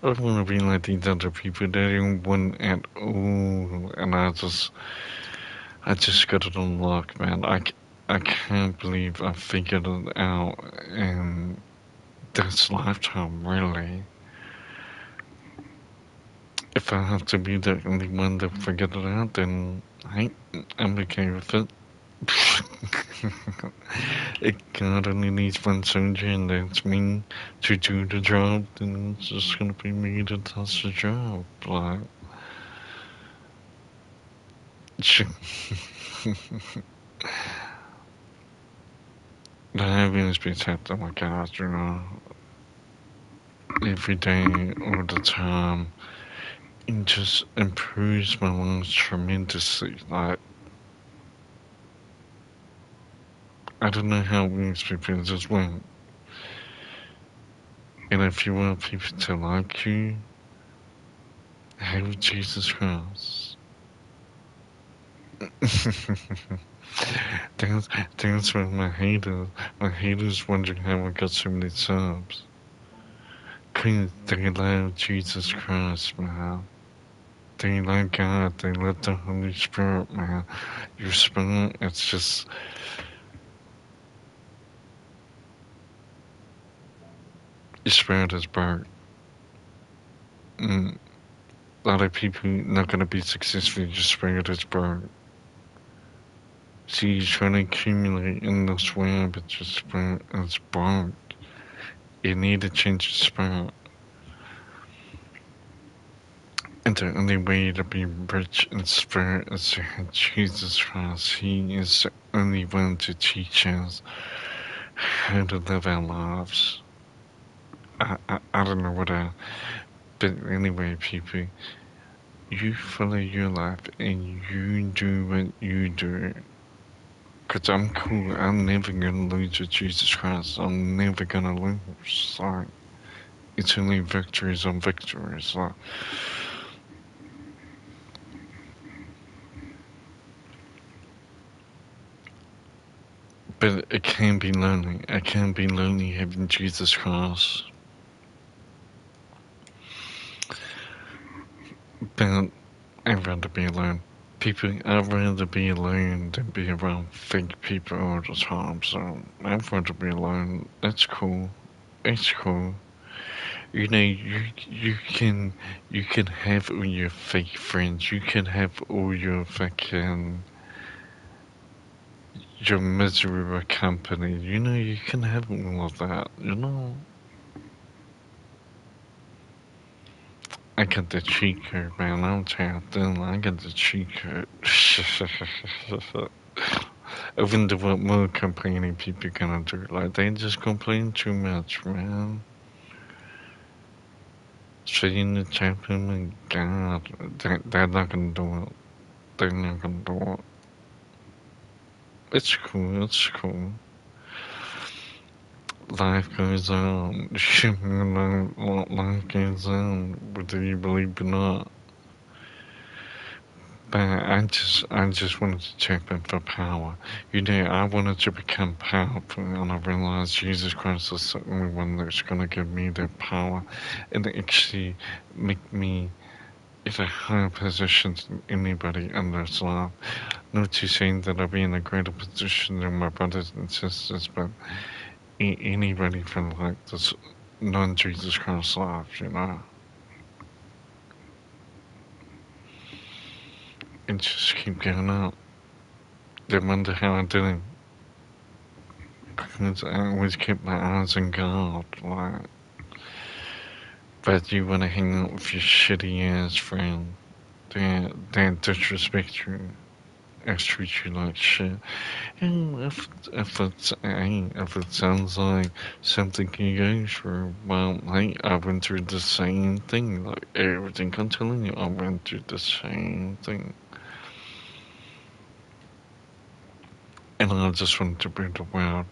I don't want to be like these other people. They don't win at all. And I just got it on lock, man. I can't believe I figured it out in this lifetime, really. If I have to be the only one that figured it out, then I'm okay with it. God only needs one soldier, and that's me to do the job. Then it's just gonna be me that does the job. Like, the happiness be tapped on my God, every day, all the time. It just improves my lungs tremendously. Like, I don't know how we expect people just went. And if you want people to like you, have Jesus Christ. that's what my haters wondering how I got so many subs. Cause they love Jesus Christ, man. They love God, they love the Holy Spirit, man. Your spirit, it's just, your spirit is burnt. A lot of people not gonna be successful, your spirit is burnt. See, you're trying to accumulate in this way, but your spirit is burnt. You need to change your spirit. And the only way to be rich in spirit is to have Jesus Christ. He is the only one to teach us how to live our lives. I don't know what but anyway, people, you follow your life and you do what you do. Cause I'm cool. I'm never gonna lose with Jesus Christ. I'm never gonna lose. Like, it's only victories on victories. Like, but it can be lonely. It can be lonely having Jesus Christ. But I'd rather be alone. I'd rather be alone than be around fake people all the time. So I'd rather be alone. That's cool. It's cool. You know, you can have all your fake friends. You can have all your fucking your miserable company. You know, you can have all of that. You know, I got the cheat code, man. I'm tapped in. I got the cheat code. I wonder what more complaining people gonna do. Like, they just complain too much, man. Saying the champion, my God, they're not gonna do it. They're not gonna do it. It's cool, it's cool. Life goes on. Life goes on, whether you believe it or not. But I just wanted to tap in for power. You know, I wanted to become powerful, and I realized Jesus Christ is the only one that's gonna give me that power, and actually make me in a higher position than anybody in this life. Not to say that I'll be in a greater position than my brothers and sisters, but anybody from like this non-Jesus Christ life, you know, and just keep going up. They wonder how I did it because I always kept my eyes on God. Like, but you want to hang out with your shitty ass friend that disrespect you, and treat you like shit. And if it sounds like something you go through, well, hey, I went through the same thing. Like everything I'm telling you, I went through the same thing. And I just wanted to bring the world.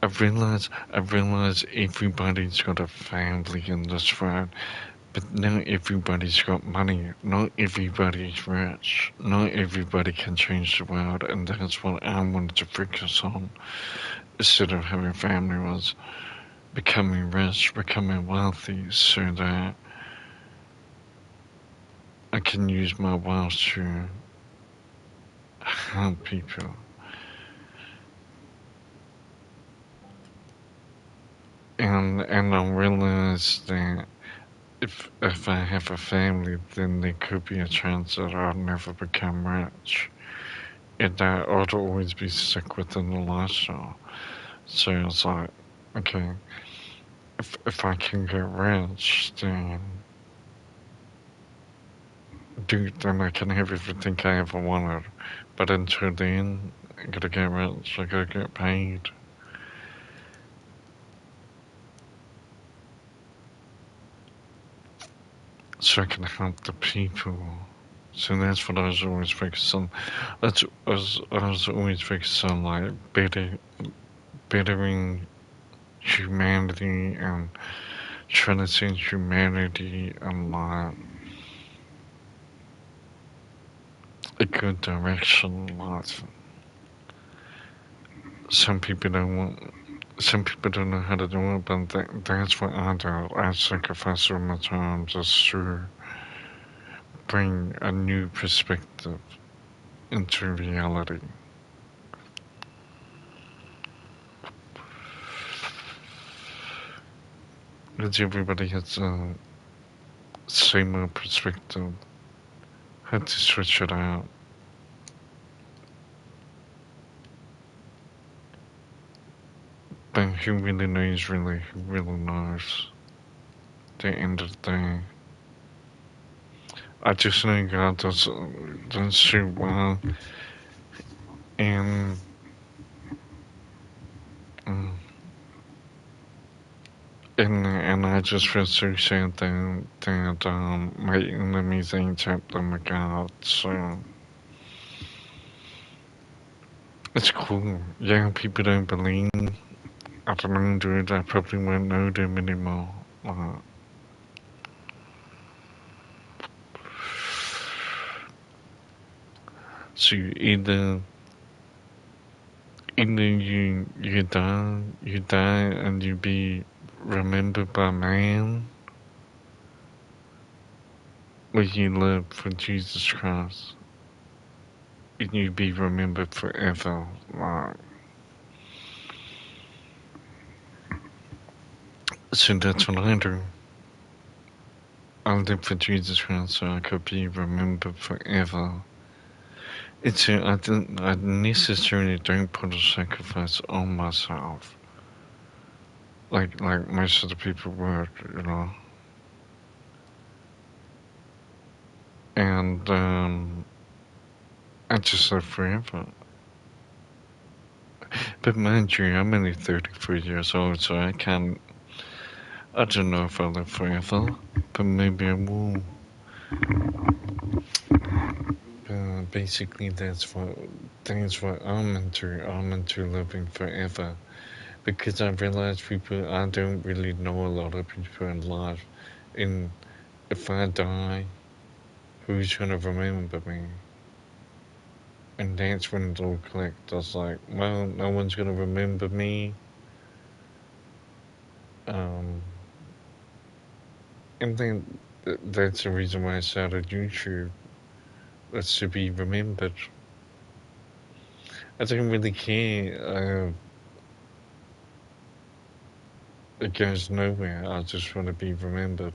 I realize everybody's got a family in this world, but not everybody's got money. Not everybody's rich. Not everybody can change the world, and that's what I wanted to focus on. Instead of having family, was becoming rich, becoming wealthy, so that I can use my wealth to help people. And I realize that if I have a family, then there could be a chance that I'll never become rich, and that I'd always be stuck within the lifestyle. So it's like, okay, if I can get rich, then then I can have everything I ever wanted. But until then, I gotta get rich. I gotta get paid. So I can help the people. So that's what I was always focused on. I was always focused on like bettering humanity and trying to send humanity in like a good direction. Like some people don't want. Some people don't know how to do it, but that's what I do. I sacrifice all my time just to bring a new perspective into reality. Because everybody has a similar perspective. Had to switch it out. But who really knows, really? Who really knows? At the end of the day. I just know God does so well. And um, And I just feel so sad that my enemies ain't tapped them out, so it's cool. Yeah, people don't believe. I don't know, dude. I probably won't know them anymore. Uh, so either you die and you be remembered by man, or you live for Jesus Christ and you be remembered forever. Like, so that's what I do. I live for Jesus Christ so I could be remembered forever. I necessarily don't put a sacrifice on myself, like most of the people would, you know. And I just live forever. But mind you, I'm only 34 years old, so I can't. I don't know if I'll live forever, but maybe I will. Basically, that's what I'm into. I'm into living forever because I realize I don't really know a lot of people in life, and if I die, who's gonna remember me? And that's when it all clicked. I was like, well, no one's gonna remember me. Um, and then that's the reason why I started YouTube. That's to be remembered. I don't really care. It goes nowhere. I just want to be remembered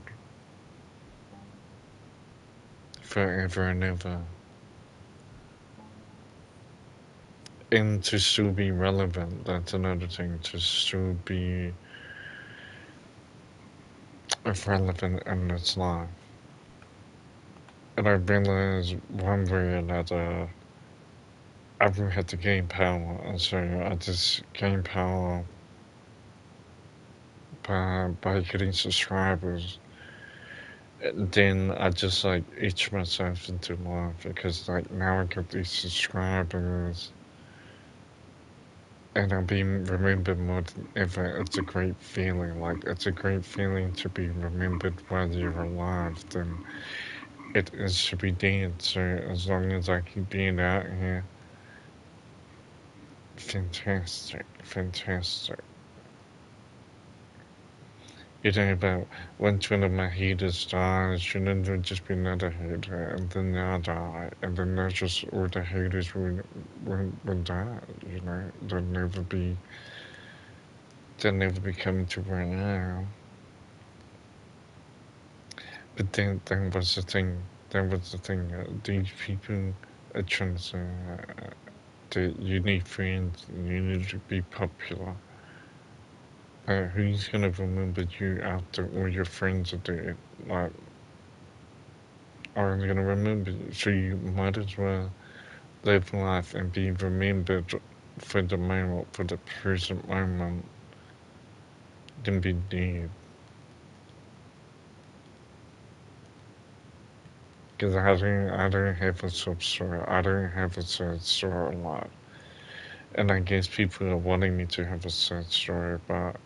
forever and ever. And to still be relevant, that's another thing. To still be relevant in its life. And I realized one way or another, I've had to gain power. And so I just gain power by getting subscribers. And then I just like itch myself into life because like now I got these subscribers and I'm being remembered more than ever. It's a great feeling. Like it's a great feeling to be remembered while you're alive than it is to be dead. So as long as I keep being out here, fantastic, fantastic. You know, about once one of my haters dies, you know, there'll just be another hater, and then they'll die, and then there's just all the haters will die, you know. They'll never be coming to where I am. But then that was the thing. That was the thing. These people are trying to say that you need friends, and you need to be popular. Who's gonna remember you after all your friends are dead? Like, aren't gonna remember you, so you might as well live life and be remembered for the moment, for the present moment, than be dead. Because I don't have a sub story. I don't have a sad story a lot. And I guess people are wanting me to have a sad story, but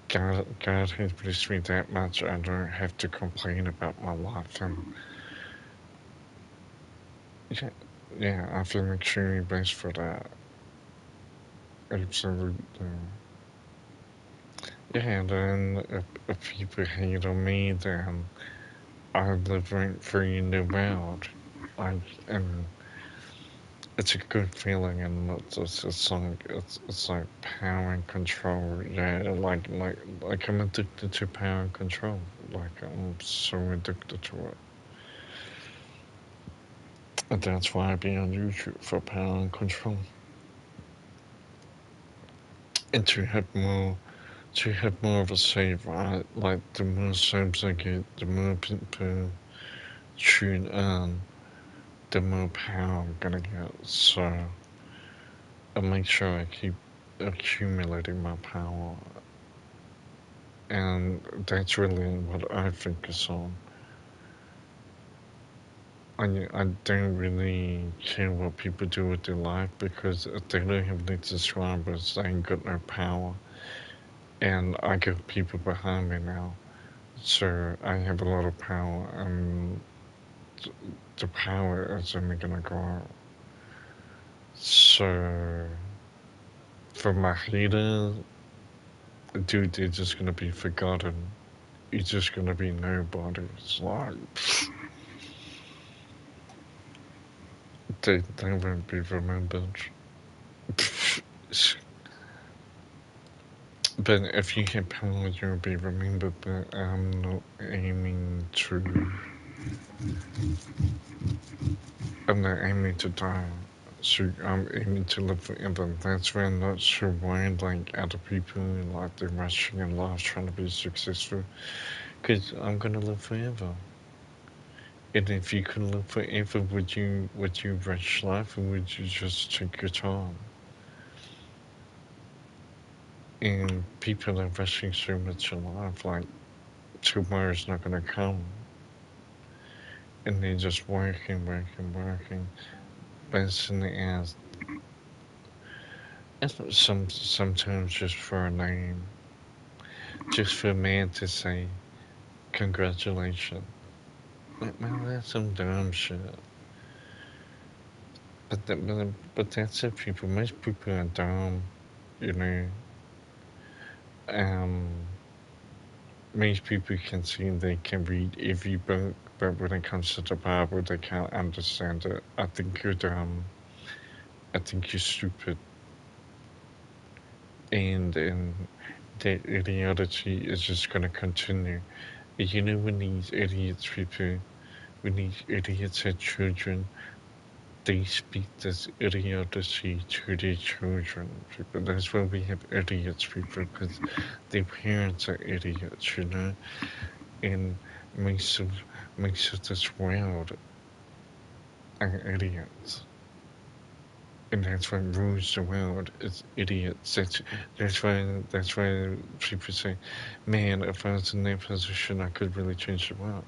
God has blessed me that much. I don't have to complain about my life, and yeah, yeah, I feel extremely blessed for that. Absolutely. Yeah, and then if people hate on me, then I live rent free in the world. Like, and it's a good feeling, and it's like power and control. Yeah, like I'm addicted to power and control. Like I'm so addicted to it, and that's why I be on YouTube for power and control, and to have more of a say. Right, like the more subs I get, the more people tune in, the more power I'm gonna get. So I make sure I keep accumulating my power And that's really what I focus on. I don't really care what people do with their life because if they don't have any subscribers, they ain't got no power. And I got people behind me now, so I have a lot of power, and the power is only gonna grow. So for my haters, dude, they're just gonna be forgotten. You're just gonna be nobody. It's like they won't be remembered. But if you have power, you'll be remembered. But I'm not aiming to. I'm not aiming to die. So I'm aiming to live forever. That's why I'm not so worried like other people, like they're rushing in life trying to be successful. Because I'm gonna live forever. And if you could live forever, would you rush life, or would you just take your time? And people are rushing so much in life, like tomorrow's not gonna come, and they're just working, working, working, wasting the hours. And sometimes just for a name, just for a man to say congratulations. Like, man, that's some dumb shit. But that's it, people. Most people are dumb, you know. Um, most people can see they can read every book, but when it comes to the Bible, they can't understand it. I think you're dumb. I think you're stupid. And that idiocy is just gonna continue. You know, when these idiots people, when these idiots had children, they speak this idiocy to their children. People. That's why we have idiots, people, because their parents are idiots, you know. And most of most of this world are idiots. And that's what rules the world is idiots. That's why people say, man, if I was in their position I could really change the world.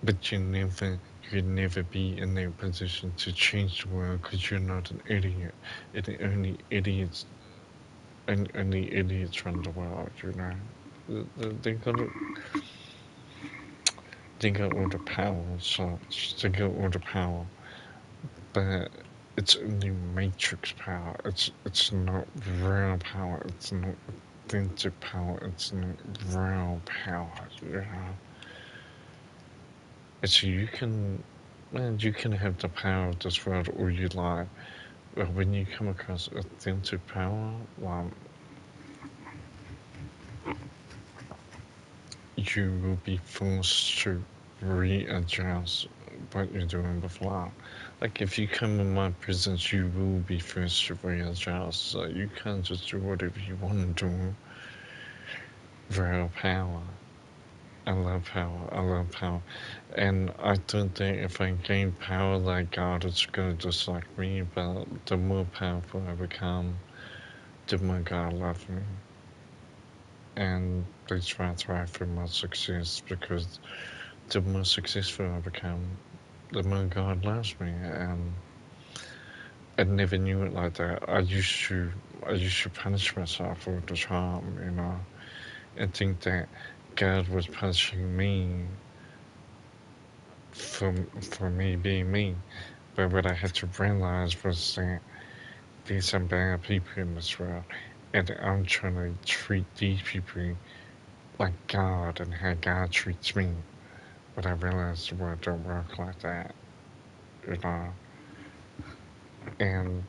But you'd never be in their position to change the world because you're not an idiot. And only idiots run the world, you know. They got they got all the power, such. They got all the power, but it's only matrix power. It's not real power. It's not authentic power. It's not real power. You know. It's you can, man, you can have the power of this world all you like, but when you come across authentic power, well, you will be forced to readjust what you're doing with life. Like if you come in my presence, you will be forced to readjust. So you can't just do whatever you want to do. Real power. I love power. I love power. And I don't think if I gain power like God, it's gonna dislike me. But the more powerful I become, the more God loves me. And that's why I thrive for my success because the more successful I become, the more God loves me. And I never knew it like that. I used to punish myself all the time, you know, and think that God was punishing me for for me being me. But what I had to realize was that there's some bad people in this world, and I'm trying to treat these people like God and how God treats me. But I realized the world don't work like that, you know. And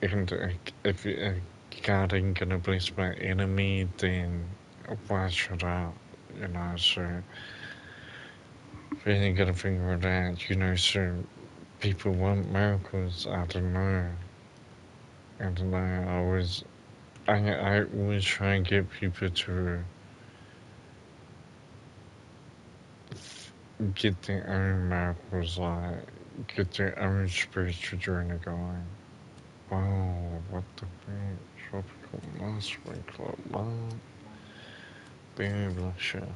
if God ain't gonna bless my enemy, then why should I? You know, so really gotta figure it out. You know, so people want miracles. I don't know. I don't know. I always try and get people to get their own miracles, like get their own spiritual journey going. Wow, what the fuck? Tropical Moss Sprinkler. What? Berry Blusher.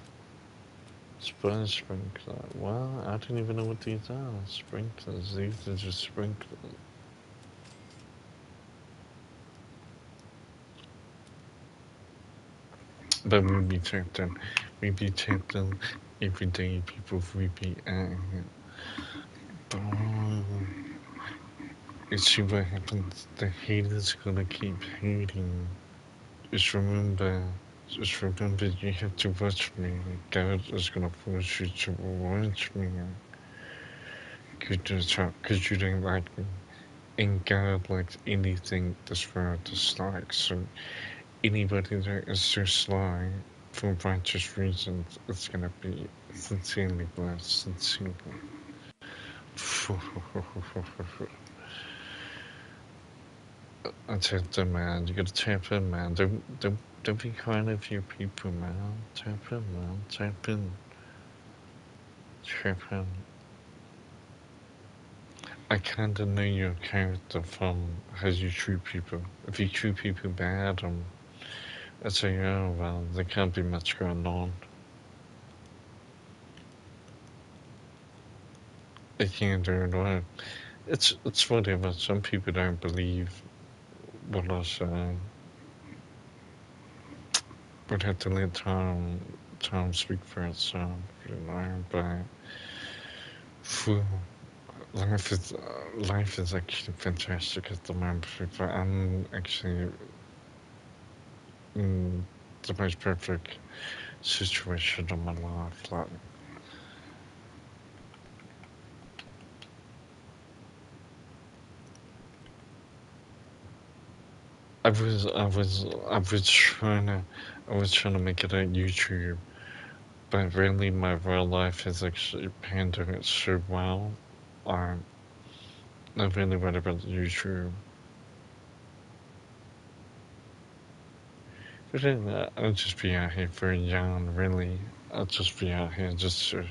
Spur Sprinkler. Well, I don't even know what these are. Sprinklers. These are just sprinklers. But we be tempting everyday people we be at. But you see what happens. The haters gonna keep hating. Just remember, you have to watch me. God is gonna force you to watch me. Cause you don't like me. And God likes anything this world dislikes. So anybody that is so sly for righteous reasons, it's gonna be sincerely blessed. Sincerely. I tell them, man, you gotta tap in, man. Don't be crying of your people, man. Tap in, man. Tap in. Tap in. I kinda know your character from how you treat people. If you treat people bad, I'd say, oh, well, there can't be much going on. They can't do it right. It's whatever. Some people don't believe what I say. Would have to let time speak for itself, you know. But phew, life is actually fantastic at the moment. But I'm actually in the most perfect situation of my life. Like I was trying to make it on YouTube, but really my real life is actually panned out so well. I'm not really worried about YouTube. But then I'll just be out here very young, really. I'll just be out here just to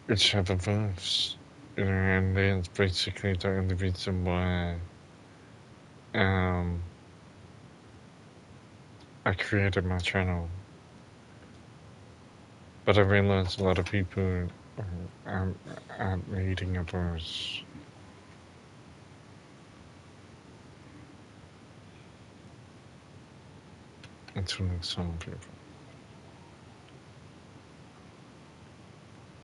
it's have a voice. You know, and that's basically the only reason why um I created my channel. But I realized a lot of people aren't reading a voice. Until some people.